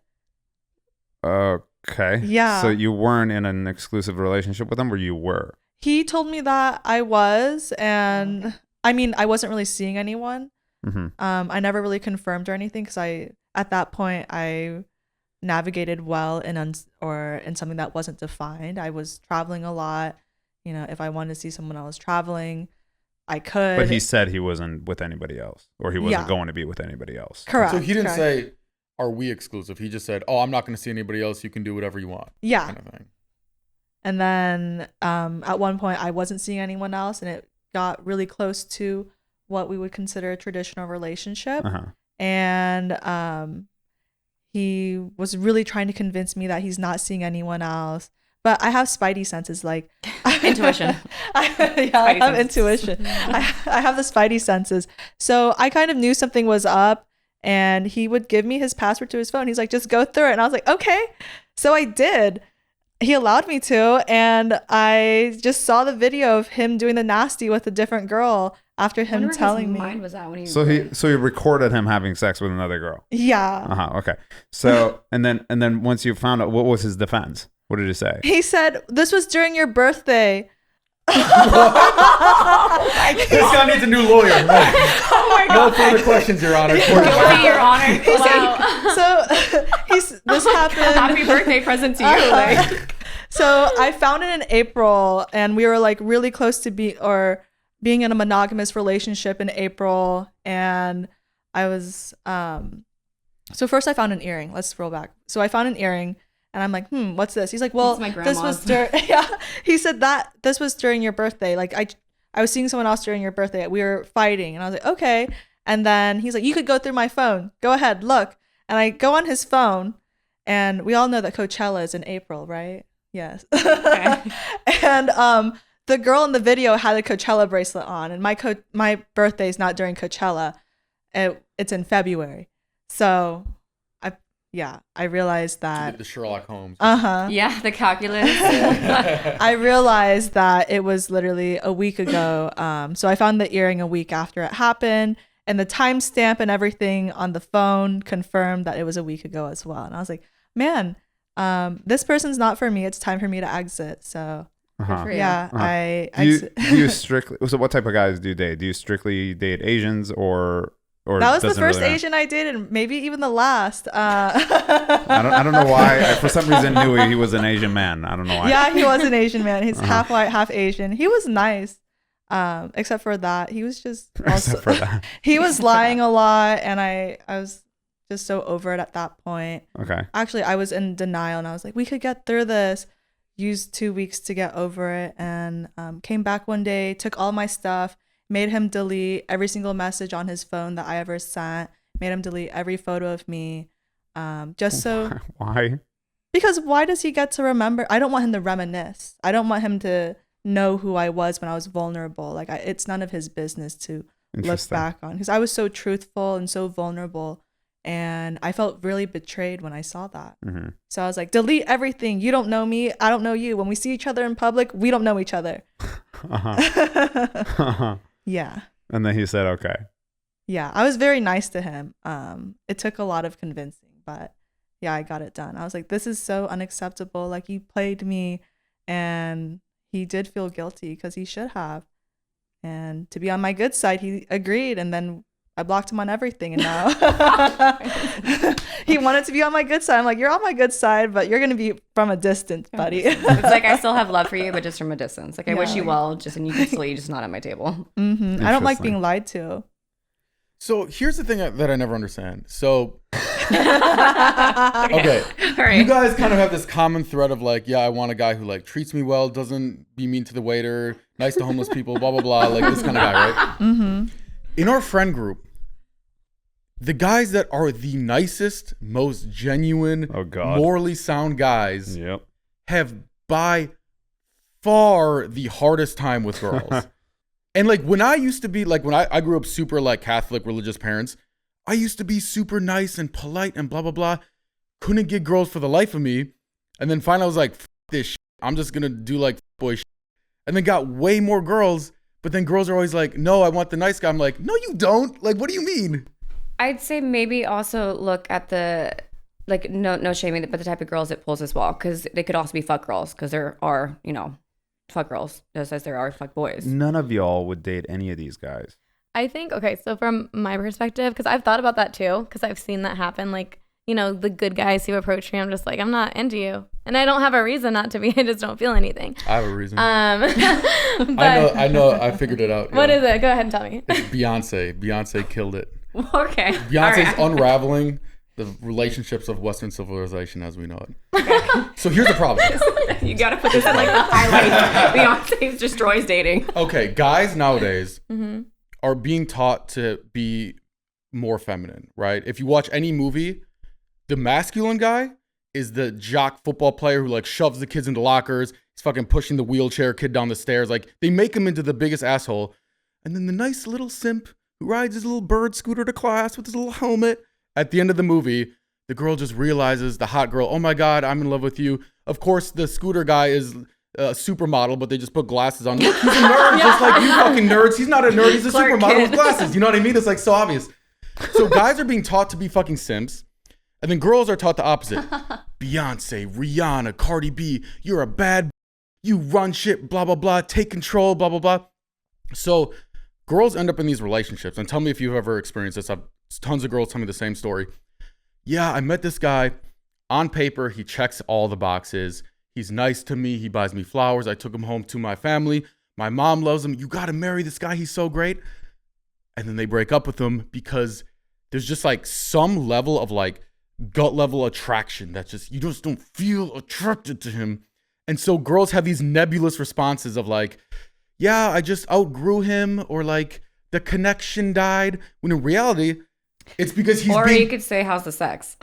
Okay. Yeah. So you weren't in an exclusive relationship with him, or you were? He told me that I was, and I mean, I wasn't really seeing anyone. Mm-hmm. I never really confirmed or anything because at that point, I navigated well in something that wasn't defined. I was traveling a lot. You know, if I wanted to see someone else traveling, I could. But he said he wasn't with anybody else, or he wasn't Yeah. going to be with anybody else. Correct. So he didn't correct. say, are we exclusive? He just said, oh, I'm not going to see anybody else. You can do whatever you want. Yeah. Kind of thing. And then at one point, I wasn't seeing anyone else, and it got really close to what we would consider a traditional relationship. Uh-huh. And he was really trying to convince me that he's not seeing anyone else. But I have spidey senses, like Intuition. I have intuition. I have the spidey senses. So I kind of knew something was up, and he would give me his password to his phone. He's like, just go through it. And I was like, okay. So I did. He allowed me to, and I just saw the video of him doing the nasty with a different girl after him telling me. Mind was that when he So he recorded him having sex with another girl. Yeah. Uh-huh. Okay. So and then once you found out, what was his defense? What did he say? He said, this was during your birthday. This guy needs a new lawyer. oh my No further questions, Your Honor. Guilty, Your Honor. Wow. So this happened. Happy birthday present to you. Like. So I found it in April, and we were like really close to being in a monogamous relationship in April. And I was, so first I found an earring. Let's scroll back. So I found an earring, and I'm like, what's this? He's like, well, It's my this was grandma's. yeah. He said that this was during your birthday. Like I was seeing someone else during your birthday. We were fighting, and I was like, okay. And then he's like, you could go through my phone. Go ahead, look. And I go on his phone, and we all know that Coachella is in April, right? Yes. Okay. And the girl in the video had a Coachella bracelet on, and my birthday is not during Coachella. It's in February. So I realized that. The Sherlock Holmes. Yeah, the calculus. I realized that it was literally a week ago. So I found the earring a week after it happened, and the timestamp and everything on the phone confirmed that it was a week ago as well. And I was like, man, this person's not for me. It's time for me to exit. So Uh-huh. for you. yeah, Uh-huh. I Do you, exit. do you strictly? So what type of guys do you date? Do you strictly date Asians or That was the doesn't first really matter? Asian I dated, and maybe even the last. I don't know why. I for some reason knew he was an Asian man. I don't know why. Yeah, he was an Asian man. He's Uh-huh. half white, half Asian. He was nice. Except for that, he was just also, Except for that. he was lying a lot, and I was just so over it at that point. Okay. Actually, I was in denial, and I was like, we could get through this. Used 2 weeks to get over it, and came back one day, took all my stuff, made him delete every single message on his phone that I ever sent, made him delete every photo of me, just so. Why? Because why does he get to remember? I don't want him to reminisce. I don't want him to know who I was when I was vulnerable. Like it's none of his business to look Interesting. back on, because I was so truthful and so vulnerable, and I felt really betrayed when I saw that. Mm-hmm. So I was like, delete everything. You don't know me. I don't know you. When we see each other in public, we don't know each other. Uh-huh. Uh-huh. Yeah. And then he said, okay. Yeah. I was very nice to him. It took a lot of convincing, but yeah, I got it done. I was like, this is so unacceptable. Like, he played me, and he did feel guilty because he should have. And to be on my good side, he agreed. And then I blocked him on everything, and now he wanted to be on my good side. I'm like, you're on my good side, but you're gonna be from a distance, buddy. It's like I still have love for you, but just from a distance. Like I wish you Yeah. well, just and you can still, you're just not at my table. I don't like Interesting. being lied to. So here's the thing that I never understand. So, okay, All right. you guys kind of have this common thread of like, yeah, I want a guy who like treats me well, doesn't be mean to the waiter, nice to homeless people, blah, blah, blah, like this kind of guy, right? Mm-hmm. In our friend group, the guys that are the nicest, most genuine, Oh, God. morally sound guys Yep. have by far the hardest time with girls. And like when I used to be like, when I grew up super like Catholic religious parents, I used to be super nice and polite and blah, blah, blah. Couldn't get girls for the life of me. And then finally I was like, F this shit. I'm just going to do like boy shit. And then got way more girls. But then girls are always like, no, I want the nice guy. I'm like, no, you don't. Like, what do you mean? I'd say maybe also look at the, like, no shaming, but the type of girls it pulls as well, because they could also be fuck girls, because there are, you know, fuck girls just as there are fuck boys. None of y'all would date any of these guys. I think, okay, so from my perspective, because I've thought about that too, because I've seen that happen. Like, you know, the good guys who approach me, I'm just like, I'm not into you. And I don't have a reason not to be. I just don't feel anything. I have a reason. But I know. I figured it out. What is it? Go ahead and tell me. It's Beyonce. Beyonce killed it. Okay. Beyonce's All right. unraveling the relationships of Western civilization as we know it. So here's the problem. You got to put this in like the highlight. Beyonce destroys dating. Okay, guys nowadays Mm-hmm. are being taught to be more feminine, right? If you watch any movie, the masculine guy is the jock football player who like shoves the kids into lockers. He's fucking pushing the wheelchair kid down the stairs. Like they make him into the biggest asshole. And then the nice little simp who rides his little bird scooter to class with his little helmet. At the end of the movie, the girl just realizes, the hot girl, oh my God, I'm in love with you. Of course, the scooter guy is a supermodel, but they just put glasses on. Look, he's a nerd, just like you fucking nerds. He's not a nerd, he's a Clark supermodel Kent. with glasses. You know what I mean? It's like so obvious. So guys are being taught to be fucking simps. And then girls are taught the opposite. Beyonce, Rihanna, Cardi B, you're a bad, you run shit, blah, blah, blah, take control, blah, blah, blah. So girls end up in these relationships, and tell me if you've ever experienced this. Tons of girls tell me the same story. Yeah, I met this guy. On paper, he checks all the boxes. He's nice to me. He buys me flowers. I took him home to my family. My mom loves him. You got to marry this guy. He's so great. And then they break up with him because there's just like some level of like gut level attraction that just, you just don't feel attracted to him. And so girls have these nebulous responses of like, yeah, I just outgrew him, or like the connection died, when in reality, it's because he's Or being, you could say, how's the sex?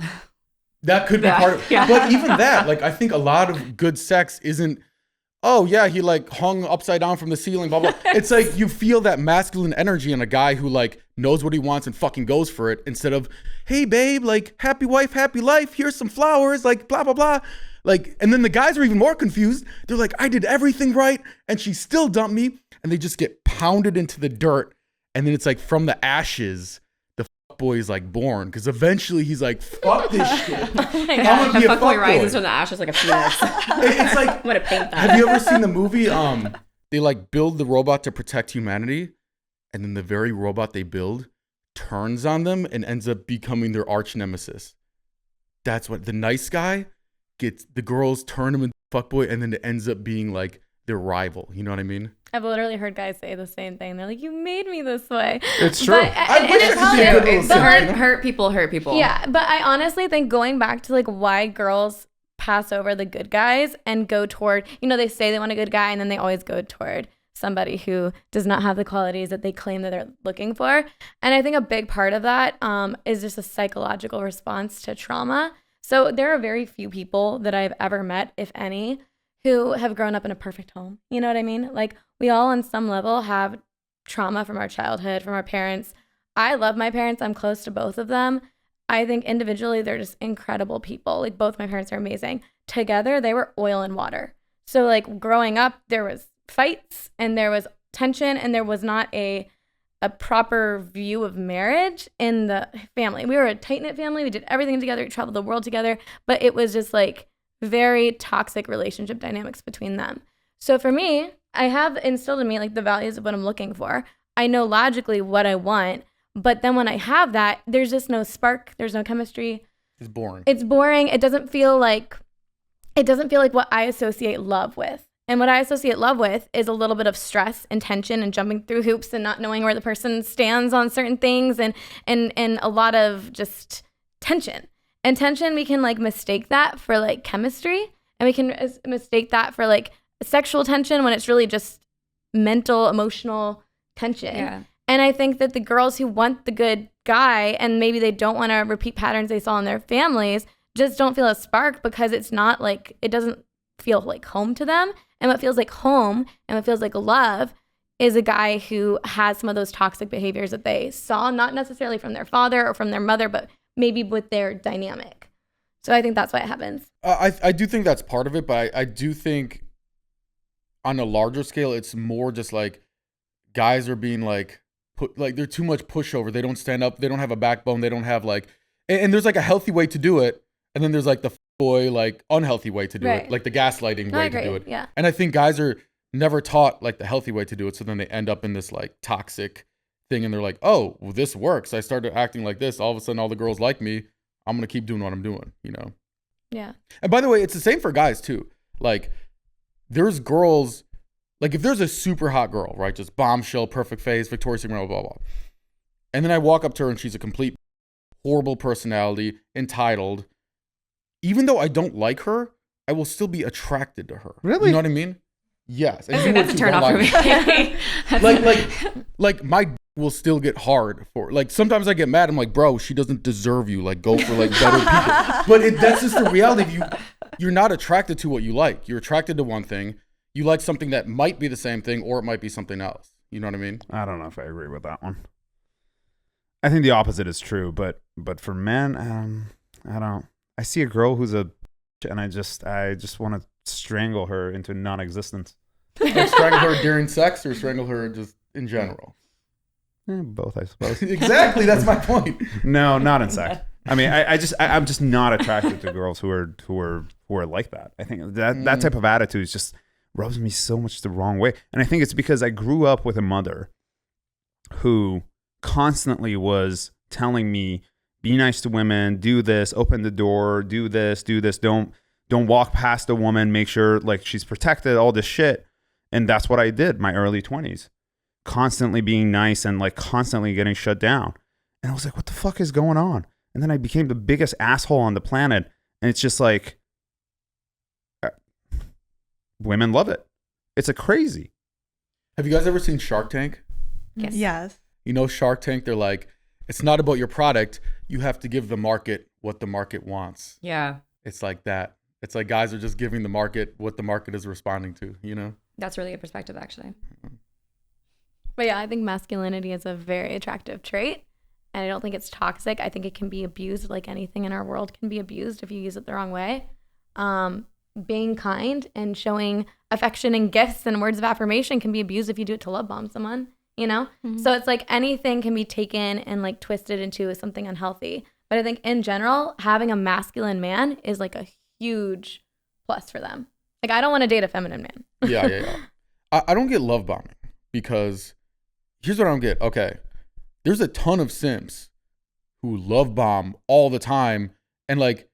that could be Yeah. part of, Yeah. but even that, like, I think a lot of good sex isn't, oh yeah, he like hung upside down from the ceiling, blah, blah. It's like you feel that masculine energy in a guy who like knows what he wants and fucking goes for it, instead of, hey babe, like happy wife, happy life, here's some flowers, like blah, blah, blah. Like, and then the guys are even more confused. They're like, I did everything right and she still dumped me. And they just get pounded into the dirt. And then it's like from the ashes, the fuck boy is like born. Because eventually he's like, fuck this shit. I'm gonna be a Fuckboy fuck rises boy. from the ashes like a phoenix. It's like, I'm gonna paint that. have you ever seen the movie? They like build the robot to protect humanity, and then the very robot they build turns on them and ends up becoming their arch nemesis. That's what the nice guy gets. The girls turn him into fuckboy, and then it ends up being like their rival. You know what I mean? I've literally heard guys say the same thing. They're like, you made me this way. It's true. I wish I could be a good little It's simp, you know? hurt people. Yeah, but I honestly think going back to like why girls pass over the good guys and go toward, you know, they say they want a good guy and then they always go toward somebody who does not have the qualities that they claim that they're looking for. And I think a big part of that is just a psychological response to trauma. So there are very few people that I've ever met, if any, who have grown up in a perfect home. You know what I mean? Like we all on some level have trauma from our childhood, from our parents. I love my parents. I'm close to both of them. I think individually they're just incredible people. Like both my parents are amazing. Together they were oil and water. So like growing up there was fights and there was tension and there was not a proper view of marriage in the family. We were a tight-knit family. We did everything together. We traveled the world together. But it was just like very toxic relationship dynamics between them. So for me, I have instilled in me like the values of what I'm looking for. I know logically what I want, But then when I have that, there's just no spark. There's no chemistry. It's boring. It's boring. It doesn't feel like what I associate love with. And what I associate love with is a little bit of stress and tension and jumping through hoops and not knowing where the person stands on certain things and a lot of just tension. And tension, we can like mistake that for like chemistry, and we can mistake that for like sexual tension when it's really just mental, emotional tension. Yeah. And I think that the girls who want the good guy and maybe they don't want to repeat patterns they saw in their families just don't feel a spark because it's not like, it doesn't feel like home to them. And what feels like home and what feels like love is a guy who has some of those toxic behaviors that they saw, not necessarily from their father or from their mother, but maybe with their dynamic. So I think that's why it happens. I do think that's part of it, but I do think on a larger scale, it's more just like guys are being like, they're too much pushover. They don't stand up. They don't have a backbone. They don't have like, and there's like a healthy way to do it. And then there's like the boy, like unhealthy way to do it, like the gaslighting way to do it. Yeah. And I think guys are never taught like the healthy way to do it. So then they end up in this like toxic thing and they're like, oh, well, this works. I started acting like this. All of a sudden, all the girls like me. I'm going to keep doing what I'm doing, you know? Yeah. And by the way, it's the same for guys too. Like there's girls, like if there's a super hot girl, right? Just bombshell, perfect face, Victoria's Secret, blah, blah, blah. And then I walk up to her and she's a complete horrible personality, entitled. Even though I don't like her, I will still be attracted to her. Really? You know what I mean? Yes. And That's a turn off for me. like my d- will still get hard for, like, sometimes I get mad. I'm like, bro, she doesn't deserve you. Like, go for like better people. But that's just the reality. You're not attracted to what you like. You're attracted to one thing. You like something that might be the same thing, or it might be something else. You know what I mean? I don't know if I agree with that one. I think the opposite is true, but for men, I don't. I see a girl who's a, and I just want to strangle her into non-existence. Like strangle her during sex, or strangle her just in general. Both, I suppose. Exactly, that's my point. No, not in sex. I mean, I'm just not attracted to girls who are like that. I think that type of attitude is just rubs me so much the wrong way, and I think it's because I grew up with a mother who constantly was telling me, be nice to women, do this, open the door, do this, don't walk past a woman, make sure like she's protected, all this shit. And that's what I did my early 20s, constantly being nice and like constantly getting shut down. And I was like, what the fuck is going on? And then I became the biggest asshole on the planet. And it's just like, women love it. It's a crazy. Have you guys ever seen Shark Tank? Yes. You know, Shark Tank, they're like, it's not about your product. You have to give the market what the market wants. Yeah. It's like that. It's like guys are just giving the market what the market is responding to, you know? That's really a perspective, actually. But yeah, I think masculinity is a very attractive trait. And I don't think it's toxic. I think it can be abused, like anything in our world can be abused if you use it the wrong way. Being kind and showing affection and gifts and words of affirmation can be abused if you do it to love bomb someone, you know? Mm-hmm. So it's like anything can be taken and like twisted into something unhealthy. But I think in general, having a masculine man is like a huge plus for them. Like, I don't want to date a feminine man. Yeah. I don't get love bombing because here's what I don't get. Okay. There's a ton of simps who love bomb all the time. And like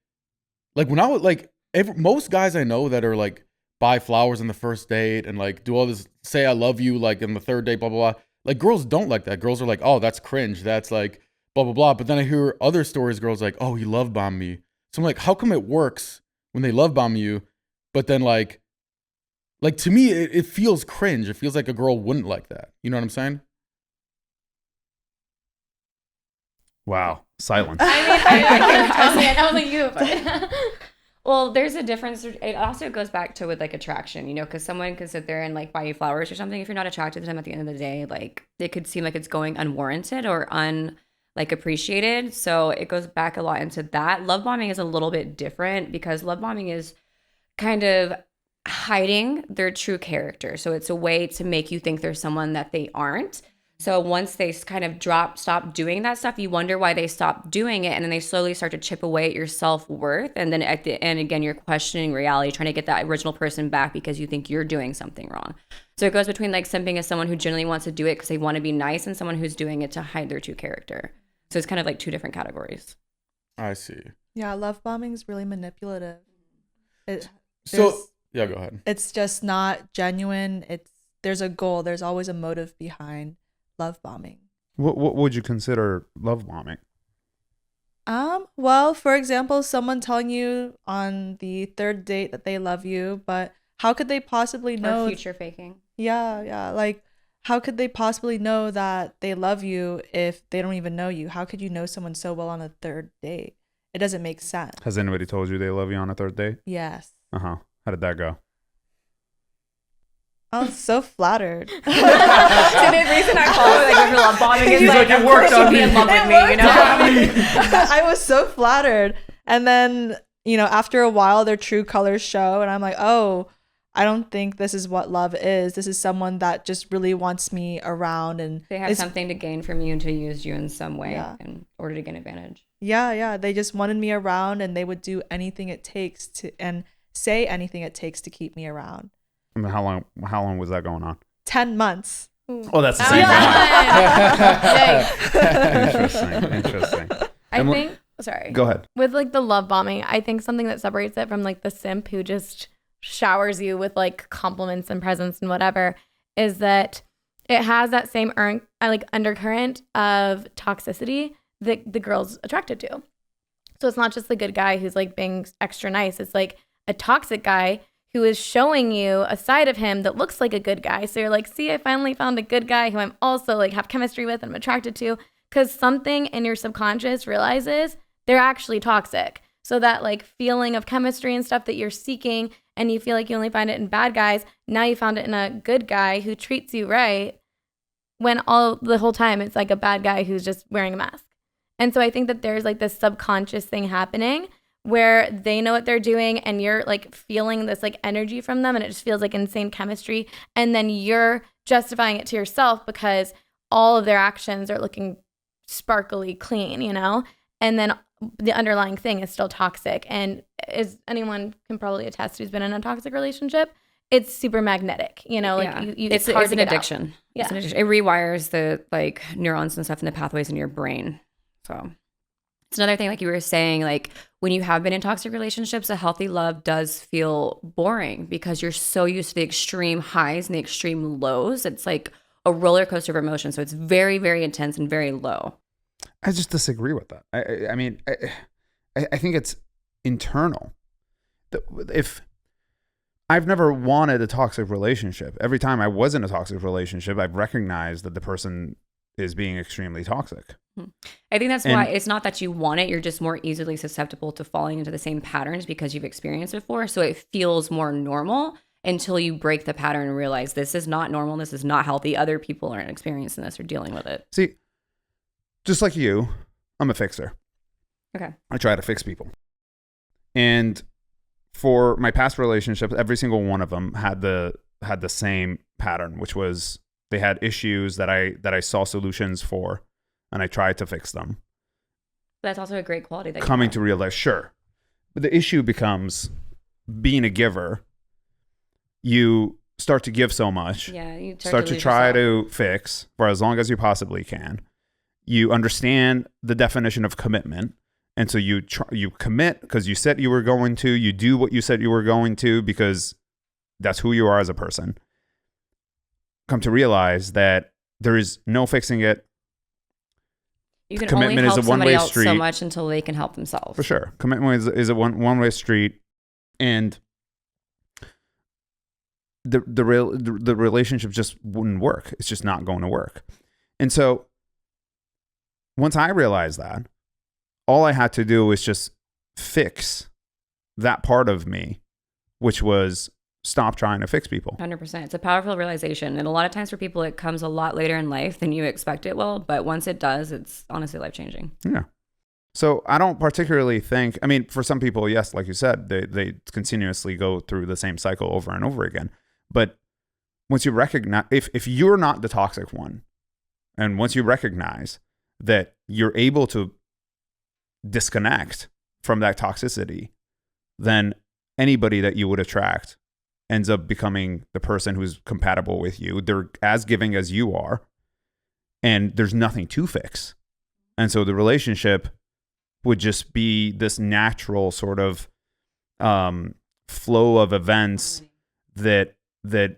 when I was like, most guys I know that are like buy flowers on the first date and like do all this, say I love you, like on the third date, blah, blah, blah. Like girls don't like that. Girls are like, oh, that's cringe. That's like blah, blah, blah. But then I hear other stories, girls like, oh, he love bombed me. So I'm like, how come it works when they love bomb you? But then like to me, it feels cringe. It feels like a girl wouldn't like that. You know what I'm saying? Wow. Silence. I don't think you. But Well, there's a difference. It also goes back to with like attraction, you know, because someone could sit there and like buy you flowers or something. If you're not attracted to them at the end of the day, like it could seem like it's going unwarranted or appreciated. So it goes back a lot into that. Love bombing is a little bit different because love bombing is kind of hiding their true character. So it's a way to make you think they're someone that they aren't. So once they kind of stop doing that stuff, you wonder why they stopped doing it. And then they slowly start to chip away at your self-worth. And then at the end, again, you're questioning reality, trying to get that original person back because you think you're doing something wrong. So it goes between like simping as someone who genuinely wants to do it because they want to be nice, and someone who's doing it to hide their true character. So it's kind of like two different categories. I see. Yeah, love bombing is really manipulative. So yeah, go ahead. It's just not genuine. There's a goal. There's always a motive behind love bombing. What would you consider love bombing? Well, for example, someone telling you on the third date that they love you, but how could they possibly know? Or future faking. Yeah. Like, how could they possibly know that they love you if they don't even know you? How could you know someone so well on a third date? It doesn't make sense. Has anybody told you they love you on a third date? Yes. How did that go? I was so flattered. So the reason I call it like love bombing is like, it of worked course on you'd be me. in love with me, you know? I was so flattered. And then, after a while, their true colors show. And I'm like, oh, I don't think this is what love is. This is someone that just really wants me around. And They have something to gain from you and to use you in some way in order to gain advantage. Yeah. They just wanted me around, and they would do anything it takes and say anything it takes to keep me around. I mean, how long was that going on? 10 months. Oh, that's the same guy. Interesting. I think, sorry. Go ahead. With like the love bombing, I think something that separates it from like the simp who just showers you with like compliments and presents and whatever is that it has that same like undercurrent of toxicity that the girl's attracted to. So it's not just the good guy who's like being extra nice. It's like a toxic guy who is showing you a side of him that looks like a good guy. So you're like, see, I finally found a good guy who I'm also like have chemistry with and I'm attracted to, because something in your subconscious realizes they're actually toxic. So that like feeling of chemistry and stuff that you're seeking, and you feel like you only find it in bad guys, now you found it in a good guy who treats you right, when the whole time it's like a bad guy who's just wearing a mask. And so I think that there's like this subconscious thing happening where they know what they're doing, and you're like feeling this like energy from them, and it just feels like insane chemistry. And then you're justifying it to yourself because all of their actions are looking sparkly clean, and then the underlying thing is still toxic. And as anyone can probably attest who's been in a toxic relationship, it's super magnetic, it's hard to an get out. addiction. Yeah. It's an addiction. It rewires the like neurons and stuff in the pathways in your brain. So it's another thing, like you were saying, like when you have been in toxic relationships, a healthy love does feel boring because you're so used to the extreme highs and the extreme lows. It's like a roller coaster of emotion. So it's very, very intense and very low. I just disagree with that. I think it's internal. If I've never wanted a toxic relationship, every time I was in a toxic relationship, I've recognized that the person is being extremely toxic. I think that's why it's not that you want it. You're just more easily susceptible to falling into the same patterns because you've experienced it before. So it feels more normal until you break the pattern and realize this is not normal. This is not healthy. Other people aren't experiencing this or dealing with it. See, just like you, I'm a fixer. Okay. I try to fix people. And for my past relationships, every single one of them had the same pattern, which was they had issues that I saw solutions for, and I tried to fix them. That's also a great quality that Coming to realize, sure. But the issue becomes being a giver. You start to give so much. Yeah, you start to try to fix for as long as you possibly can. You understand the definition of commitment. And so you commit because you said you were going to. You do what you said you were going to because that's who you are as a person. Come to realize that there is no fixing it. You can Commitment only help is a one-way somebody else street. so much until they can help themselves. For sure. Commitment is a one-way street. And the relationship just wouldn't work. It's just not going to work. And so once I realized that, all I had to do was just fix that part of me, which was stop trying to fix people. 100%. It's a powerful realization. And a lot of times for people, it comes a lot later in life than you expect it will. But once it does, it's honestly life-changing. Yeah. So I don't particularly think, for some people, yes, like you said, they continuously go through the same cycle over and over again. But once you recognize, if you're not the toxic one, and once you recognize that you're able to disconnect from that toxicity, then anybody that you would attract ends up becoming the person who's compatible with you. They're as giving as you are, and there's nothing to fix. And so the relationship would just be this natural sort of flow of events that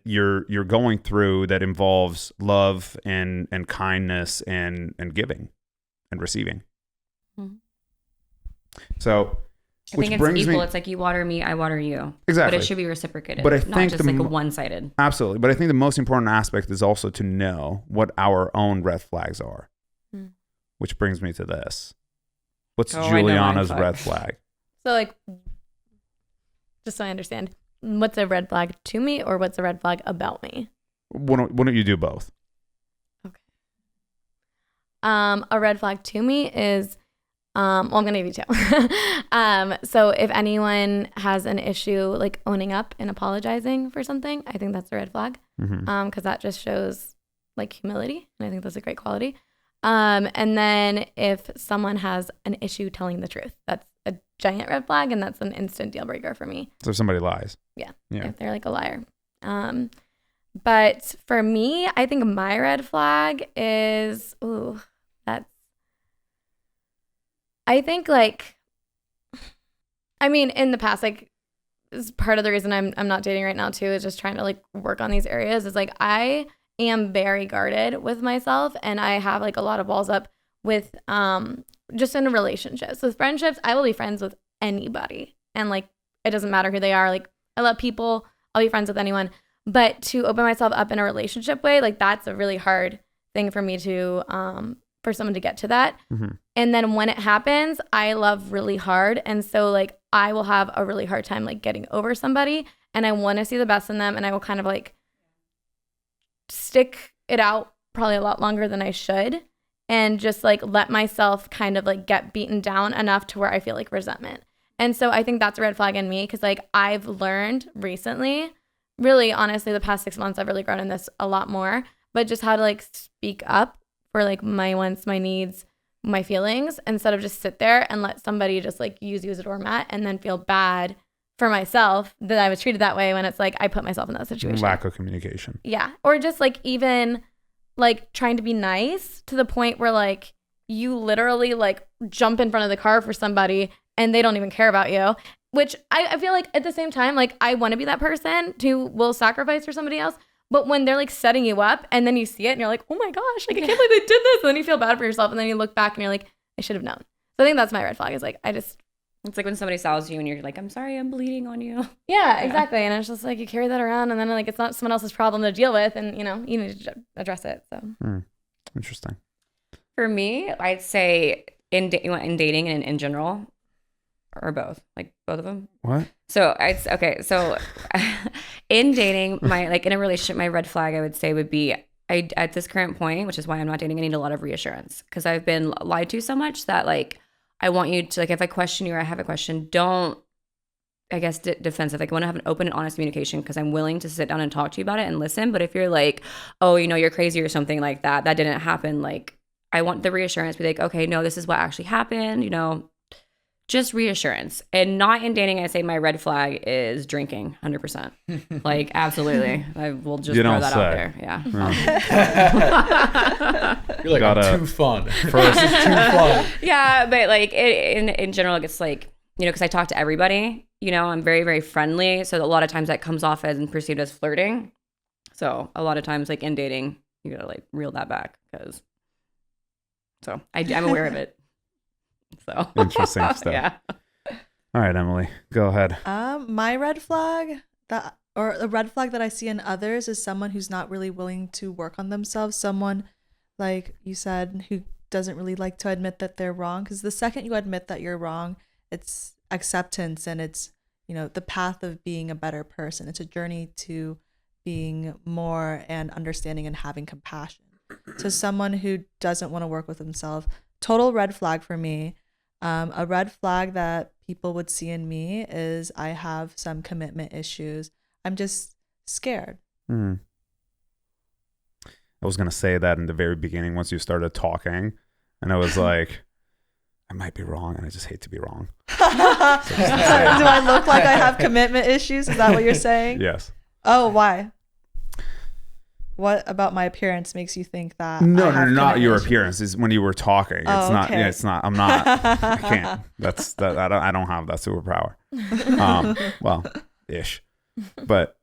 you're going through that involves love and kindness and giving and receiving. Mm-hmm. So I think it's equal. It's like you water me, I water you. Exactly. But it should be reciprocated. But I not think just like a one-sided. Absolutely. But I think the most important aspect is also to know what our own red flags are. Which brings me to this. What's Juliana's red flag? So like, just so I understand, what's a red flag to me or what's a red flag about me? Why don't you do both? Okay. A red flag to me is, well, I'm going to give you two. So if anyone has an issue like owning up and apologizing for something, I think that's a red flag. Because that just shows like humility. And I think that's a great quality. And then if someone has an issue telling the truth, that's a giant red flag, and that's an instant deal breaker for me. So if somebody lies. Yeah. If they're like a liar. But for me, I think my red flag is, I think like, I mean, in the past, like, is part of the reason I'm not dating right now too, is just trying to like work on these areas. Is like, I am very guarded with myself, and I have like a lot of walls up with just in relationships. With friendships, I will be friends with anybody, and like it doesn't matter who they are. Like, I love people, I'll be friends with anyone. But to open myself up in a relationship way, like that's a really hard thing for me to for someone to get to that. And then when it happens, I love really hard, and so like I will have a really hard time like getting over somebody, and I want to see the best in them, and I will kind of like stick it out probably a lot longer than I should, and just like let myself kind of like get beaten down enough to where I feel like resentment. And so I think that's a red flag in me, because like I've learned recently, really honestly the past 6 months, I've really grown in this a lot more, but just how to like speak up for like my wants, my needs, my feelings, instead of just sit there and let somebody just like use you as a doormat and then feel bad for myself that I was treated that way, when it's like I put myself in that situation. Lack of communication. Yeah. Or just like even like trying to be nice to the point where like you literally like jump in front of the car for somebody and they don't even care about you, which I feel like at the same time, like I want to be that person who will sacrifice for somebody else. But when they're like setting you up and then you see it and you're like, oh my gosh, like I can't believe they did this. And then you feel bad for yourself, and then you look back and you're like, I should have known. So I think that's my red flag, is like, it's like when somebody sells you and you're like, I'm sorry, I'm bleeding on you. Yeah, exactly. And it's just like you carry that around, and then like it's not someone else's problem to deal with, and you know, you need to address it. So Interesting. For me, I'd say in dating and in general, or both, like both of them. What? So So in dating, in a relationship, my red flag I would say would be, at this current point, which is why I'm not dating, I need a lot of reassurance, because I've been lied to so much that like I want you to, like, if I question you or I have a question, don't, I guess, defensive. Like, I want to have an open and honest communication, because I'm willing to sit down and talk to you about it and listen. But if you're like, oh, you know, you're crazy or something like that, that didn't happen. Like, I want the reassurance, be like, okay, no, this is what actually happened, you know, just reassurance. And not in dating, I say my red flag is drinking, 100%. Like, absolutely. I will just throw that out there. Yeah. You're like, I'm too fun. First is too fun. Yeah, but like in general, it's like, you know, because I talk to everybody, you know, I'm very, very friendly. So a lot of times that comes off as and perceived as flirting. So a lot of times, like in dating, you gotta like reel that back, because I'm aware of it. So interesting stuff. Yeah. All right, Emily, go ahead. My red flag or the red flag that I see in others is someone who's not really willing to work on themselves. Someone, like you said, who doesn't really like to admit that they're wrong. Because the second you admit that you're wrong, it's acceptance, and it's, you know, the path of being a better person. It's a journey to being more and understanding and having compassion. So someone who doesn't want to work with themselves, total red flag for me. A red flag that people would see in me is I have some commitment issues. I'm just scared. I was going to say that in the very beginning once you started talking, and I was like, I might be wrong, and I just hate to be wrong. Do I look like I have commitment issues? Is that what you're saying? Yes. Oh, why? What about my appearance makes you think that? No, I have not your commitment appearance. It's when you were talking. It's Oh, not. okay. Yeah, it's not. I'm not. I can't. I don't have that superpower. Well, ish. But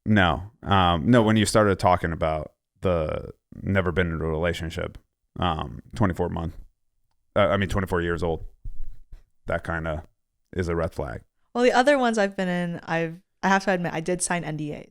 no. No. When you started talking about the never been in a relationship, 24 years old. That kind of is a red flag. Well, the other ones I've been in, I have to admit, I did sign NDAs.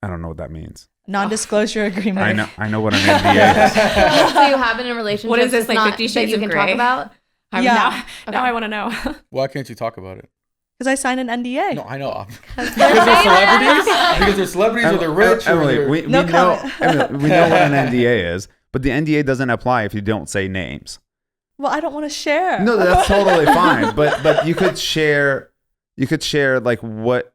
I don't know what that means. Non-disclosure agreement. I know what an NDA is. So you have been in a relationship. What is this, like, not 50 that Shades you of can Grey? talk about? Yeah. Now I want to know. Why can't you talk about it? Because I signed an NDA. No, I know. Because they're celebrities? Because they're celebrities or they're rich? Emily, or we No know comment. Emily, we know what an NDA is, but the NDA doesn't apply if you don't say names. Well, I don't want to share. No, that's totally fine. But you could share like what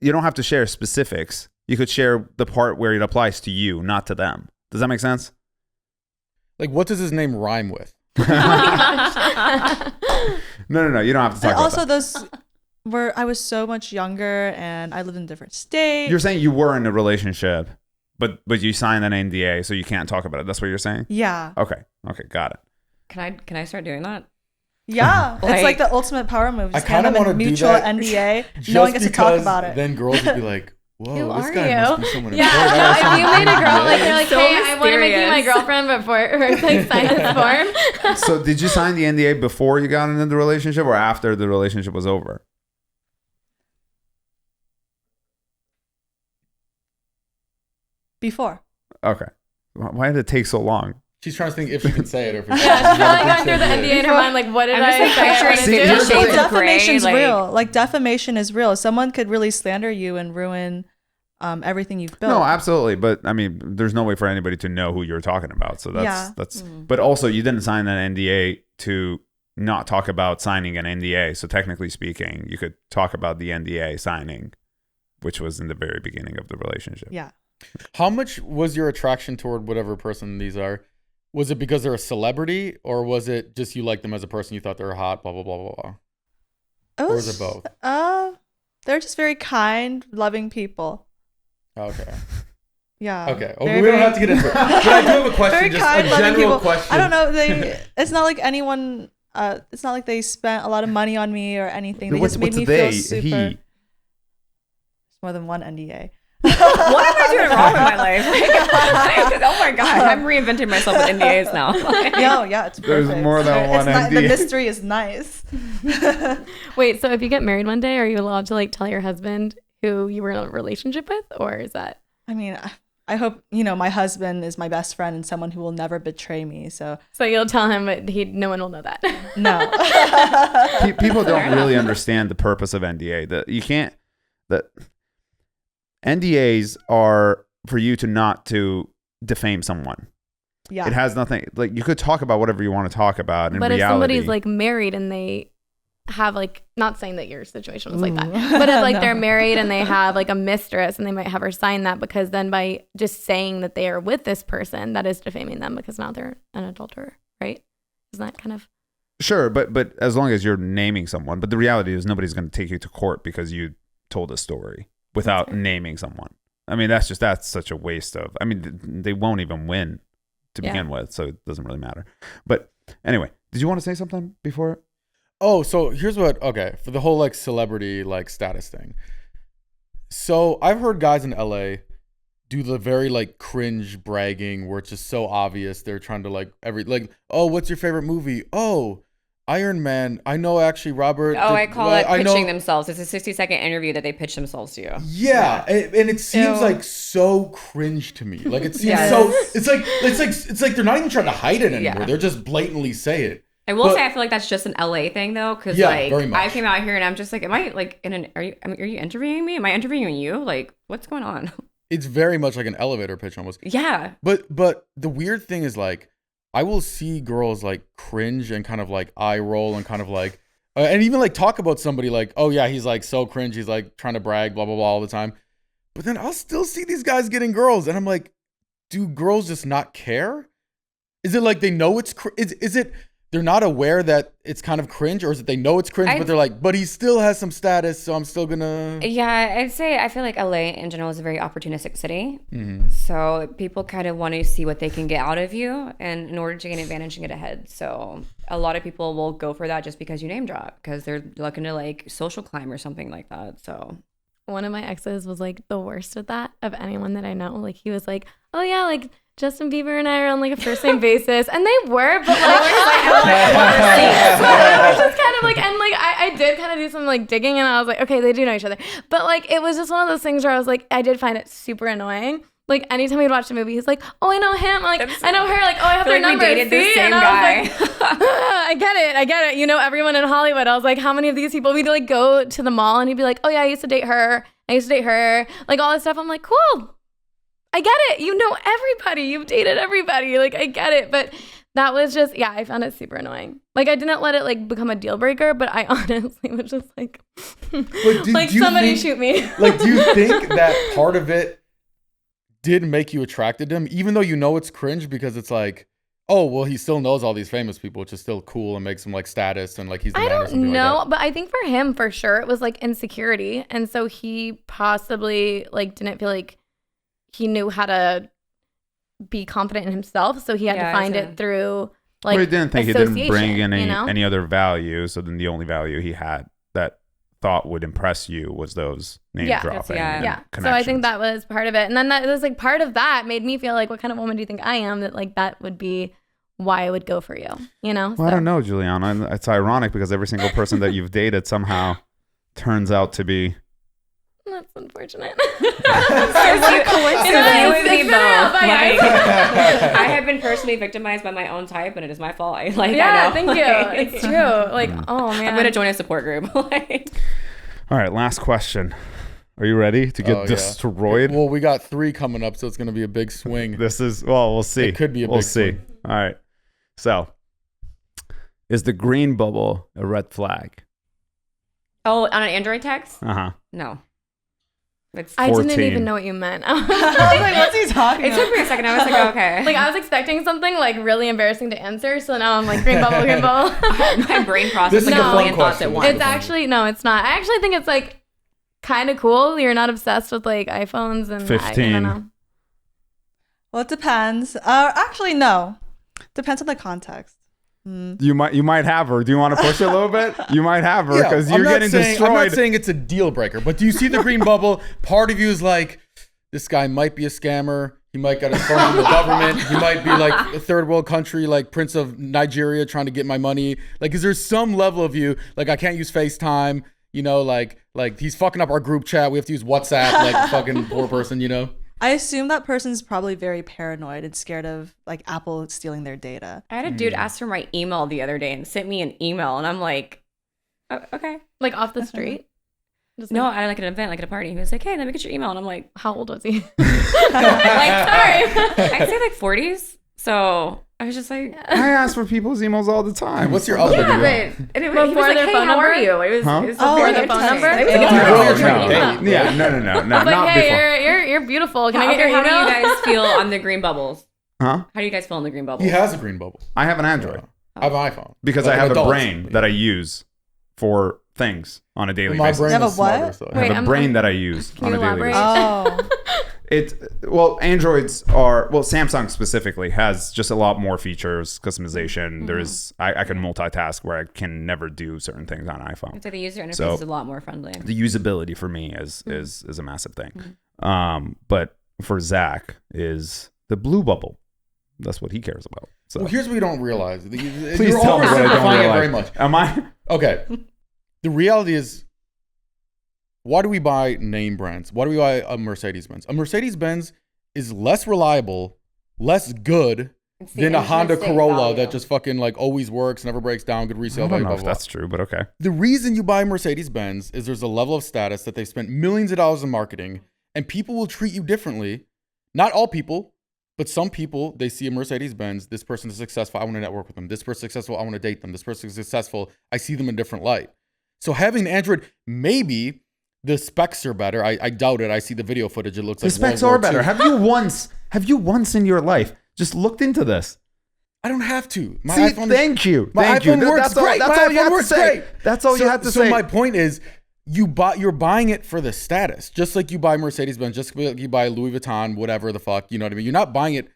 you don't have to share specifics. You could share the part where it applies to you, not to them. Does that make sense? Like, what does his name rhyme with? No. You don't have to talk And about also, that. those were I was so much younger and I lived in a different state. You're saying you were in a relationship, but you signed an NDA, so you can't talk about it. That's what you're saying? Yeah. Okay, got it. Can I start doing that? Yeah. It's Like- like the ultimate power move. I Just hand kinda them a wanna do mutual that NDA. Just No one gets to talk because about it. Then girls would be like, whoa, Who this are guy you? must be someone Yeah, important. no, if you made a girl, like you're like, So hey, I want to make you my mysterious. girlfriend before, or like sign this form. So did you sign the NDA before you got into the relationship or after the relationship was over? Before. Okay. Why did it take so long? She's trying to think if she can say it or if Yeah, she's probably going through the NDA in her mind, like, what did I'm just, I like, say I picturing wanted See, to here's do? the Well, thing. defamation's Like- real. Like defamation is real. Someone could really slander you and ruin everything you've built. No, absolutely. But I mean, there's no way for anybody to know who you're talking about. So Yeah. that's but also you didn't sign an NDA to not talk about signing an NDA. So technically speaking, you could talk about the NDA signing, which was in the very beginning of the relationship. Yeah. How much was your attraction toward whatever person these are? Was it because they're a celebrity or was it just you like them as a person, you thought they were hot, blah, blah, blah, blah, blah? Or is it both? They're just very kind, loving people. Okay. Yeah. Okay. Oh, Very, we don't very- have to get into it. But I do have a question, Very just kind, a loving general people. question. I don't know. It's not like anyone. It's not like they spent a lot of money on me or anything. They just made me feel super. There's more than one NDA. What am I doing wrong with my life? Like, oh my god, I'm reinventing myself with NDAs now. No, yeah, it's There's perfect. more than one The NDA. mystery is nice. Wait, so if you get married one day, are you allowed to like tell your husband who you were in a relationship with, or is that? I mean, I hope my husband is my best friend and someone who will never betray me. So So you'll tell him, but no one will know that. no. People don't really understand the purpose of NDA. That NDAs are for you to not to defame someone. Yeah. It has nothing, like you could talk about whatever you want to talk about in But if reality. somebody's like married and they have like, not saying that your situation was like that, but if like No. they're married and they have like a mistress and they might have her sign that, because then by just saying that they are with this person, that is defaming them because now they're an adulterer, right? Isn't that kind of? Sure, but as long as you're naming someone. But the reality is nobody's going to take you to court because you told a story without naming someone. I mean, that's such a waste of, I mean, they won't even win to begin with, so it doesn't really matter. But anyway, did you want to say something before? Oh, so here's okay, for the whole like celebrity like status thing. So I've heard guys in LA do the very like cringe bragging where it's just so obvious they're trying to like oh, what's your favorite movie? Oh, Iron Man. I know actually Robert. Oh, I call it I know- pitching themselves. It's a 60-second interview that they pitch themselves to you. Yeah, and it seems Ew. like so cringe to me. Like it seems Yes. so. It's like they're not even trying to hide it anymore. Yeah. They're just blatantly say it. I will But- say I feel like that's just an LA thing though, because Yeah, like very much. I came out here and I'm just like, am I like are you interviewing me? Am I interviewing you? Like, what's going on? It's very much like an elevator pitch almost. Yeah. But the weird thing is like I will see girls like cringe and kind of like eye roll and kind of like and even like talk about somebody like, oh yeah, he's like so cringe, he's like trying to brag, blah blah blah all the time. But then I'll still see these guys getting girls, and I'm like, do girls just not care? Is it like they know it's is it they're not aware that it's kind of cringe, or is it they know it's cringe, but they're like, but he still has some status, so I'm still gonna. Yeah, I feel like LA in general is a very opportunistic city. So people kind of want to see what they can get out of you, and in order to gain advantage and get ahead. So a lot of people will go for that just because you name drop, because they're looking to like social climb or something like that. So one of my exes was like the worst at that of anyone that I know. Like he was like, oh yeah, like Justin Bieber and I are on like a first name basis, and they were, but like I was just kind of like, and like I did kind of do some like digging, and I was like, okay, they do know each other, but like it was just one of those things where I was like, I did find it super annoying. Like anytime we'd watch a movie, he's like, oh, I know him, like I know her, like oh, I have their number. We dated the same and I guy. was like, I get it. You know everyone in Hollywood. I was like, how many of these people? We'd like go to the mall, and he'd be like, oh yeah, I used to date her, like all this stuff. I'm like, cool. I get it. You know everybody. You've dated everybody. Like, I get it. But that was just, yeah, I found it super annoying. Like, I didn't let it, like, become a deal breaker, but I honestly was just like, like, somebody shoot me. Like, do you think that part of it did make you attracted to him, even though you know it's cringe because it's like, oh, well, he still knows all these famous people, which is still cool and makes him, like, status and, like, he's the man or something like that? I don't know, but I think for him, for sure, it was, like, insecurity. And so he possibly, like, didn't feel like he knew how to be confident in himself, so he had to find it through like. Well, he didn't think he didn't bring any other value, so then the only value he had that thought would impress you was those name dropping. Yeah. So I think that was part of it, and then that was like part of that made me feel like, what kind of woman do you think I am? That like that would be why I would go for you. You know? Well, I don't know, Juliana. It's ironic because every single person that you've dated somehow turns out to be. That's unfortunate. What a coincidence. I have been personally victimized by my own type, and it is my fault. I know. Thank you. It's true. Like, oh man, I'm gonna join a support group. All right, last question. Are you ready to get destroyed? Well, we got 3 coming up, so it's gonna be a big swing. We'll see. It could be a big swing. All right. So, is the green bubble a red flag? Oh, on an Android text? No. I didn't even know what you meant. I was like, what's he talking about? It took me a second. I was like, okay. Like, I was expecting something like really embarrassing to answer. So now I'm like, green bubble, green bubble. My brain processing a million thoughts at once. It's actually, no, it's not. I actually think it's like kind of cool. You're not obsessed with like iPhones and 15. I don't know. Well, it depends. Actually, no. Depends on the context. You might have her. Do you want to push it a little bit? You might have her because you're getting destroyed. I'm not saying it's a deal breaker, but do you see the green bubble? Part of you is like, this guy might be a scammer. He might get a phone from the government. He might be like a third world country, like Prince of Nigeria trying to get my money. Like, is there some level of you, like, I can't use FaceTime, you know, like he's fucking up our group chat. We have to use WhatsApp, like fucking poor person, you know? I assume that person's probably very paranoid and scared of like Apple stealing their data. I had a dude ask for my email the other day and sent me an email, and I'm like, oh, okay. Like off the street? No, at like an event, like at a party. He was like, hey, let me get your email. And I'm like, how old was he? Sorry. I'd say like 40s. So I was just like, I ask for people's emails all the time. What's your other email? And it was like, hey, how are you? It was before the phone number? Yeah, no. Like, not hey, before. you're beautiful. Can I get your email? email? How do you guys feel on the green bubbles? Huh? How do you guys feel on the green bubble? He has a green bubble. I have an Android. I have an iPhone. Because I have a brain that I use for things on a daily basis. You have a what? I have a brain that I use on a daily basis. Oh. Androids Samsung specifically has just a lot more features, customization. There's I can multitask where I can never do certain things on iPhone. I'd say the user interface is a lot more friendly. The usability for me is a massive thing. But for Zach is the blue bubble. That's what he cares about. So well, here's what you don't realize. Please tell me what I don't realize. Very much. Am I? Okay. The reality is, why do we buy name brands? Why do we buy a Mercedes-Benz? A Mercedes-Benz is less reliable, less good than a Honda Corolla that just fucking like always works, never breaks down, good resale value. I don't know if that's true, but okay. The reason you buy Mercedes-Benz is there's a level of status that they've spent millions of dollars in marketing, and people will treat you differently. Not all people, but some people, they see a Mercedes-Benz, this person is successful, I want to network with them. This person is successful, I want to date them. This person is successful, I see them in a different light. So having an Android, maybe the specs are better. I doubt it. I see the video footage. It looks like the specs are better. Have you once in your life just looked into this? I don't have to. My See, iPhone. thank you. My Thank you. iPhone works great. That's My all you iPhone have to works say. great. That's all you have to say. So my point is, you're buying it for the status, just like you buy Mercedes-Benz, just like you buy Louis Vuitton, whatever the fuck. You know what I mean? You're not buying it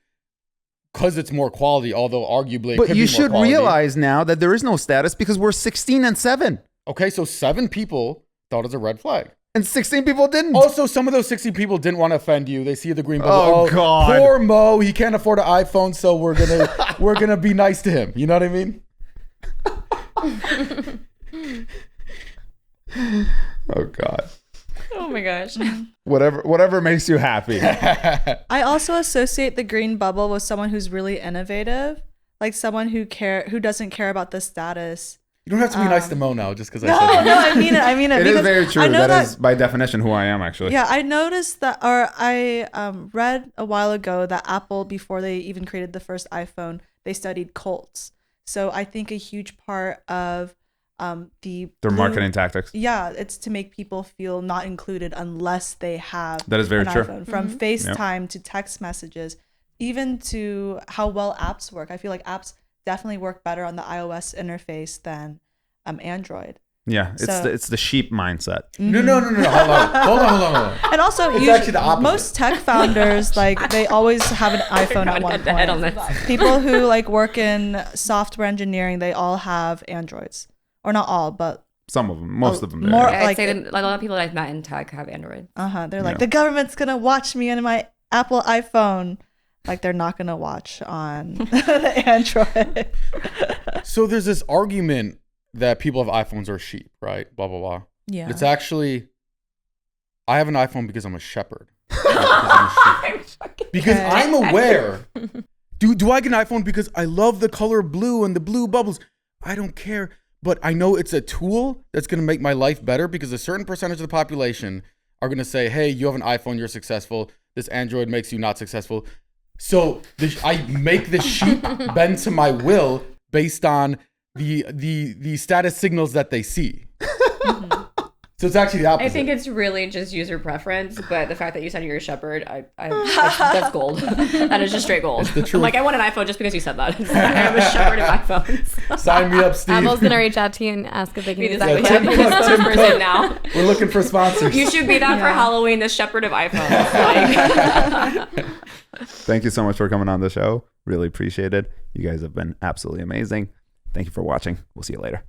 because it's more quality, although arguably it But could you be more should quality. realize now that there is no status because we're 16 and 7. Okay, so 7 people thought it was a red flag. And 16 people didn't. Also, some of those 16 people didn't want to offend you. They see the green bubble. Oh, God. Poor Mo. He can't afford an iPhone, so we're gonna be nice to him. You know what I mean? Oh, God. Oh my gosh. Whatever makes you happy. I also associate the green bubble with someone who's really innovative, like someone who doesn't care about the status. You don't have to be nice to Mo now just because I No, said that. no, I mean it. I mean it. It is because very true. I know That is, by definition, who I am, actually. Yeah, I noticed that, or I read a while ago that Apple, before they even created the first iPhone, they studied cults. So I think a huge part of Their marketing tactics. Yeah, it's to make people feel not included unless they have That is very an true. iPhone. From FaceTime to text messages, even to how well apps work. I feel like apps definitely work better on the iOS interface than Android. Yeah, So- it's the sheep mindset. No. Hold on. And also, It's actually the opposite. most tech founders, like, they always have an iPhone at one Head to head on point. this. People who like work in software engineering, they all have Androids, or not all, but Some of them, most of them. more- Yeah. I'd like- say that a lot of people that I've met in tech have Android. they're like, Yeah. the government's gonna watch me on my Apple iPhone. Like, they're not gonna watch on the Android. So there's this argument that people have iPhones are sheep, right? Blah, blah, blah. Yeah. It's actually, I have an iPhone because I'm a shepherd. Because Okay. I'm aware. Do I get an iPhone because I love the color blue and the blue bubbles? I don't care. But I know it's a tool that's going to make my life better because a certain percentage of the population are going to say, hey, you have an iPhone, you're successful. This Android makes you not successful. So I make the sheep bend to my will based on the status signals that they see. So it's actually the opposite. I think it's really just user preference, but the fact that you said you're a shepherd, that's gold. That is just straight gold. the truth. I'm like, I want an iPhone just because you said that. I am a shepherd of iPhones. Sign me up, Steve. Apple's gonna reach out to you and ask if they can We use just that. Tim with Cook, you. Tim person Cook. now. We're looking for sponsors. You should be that for Yeah. Halloween, the shepherd of iPhones. Like, Thank you so much for coming on the show. Really appreciate it. You guys have been absolutely amazing. Thank you for watching. We'll see you later.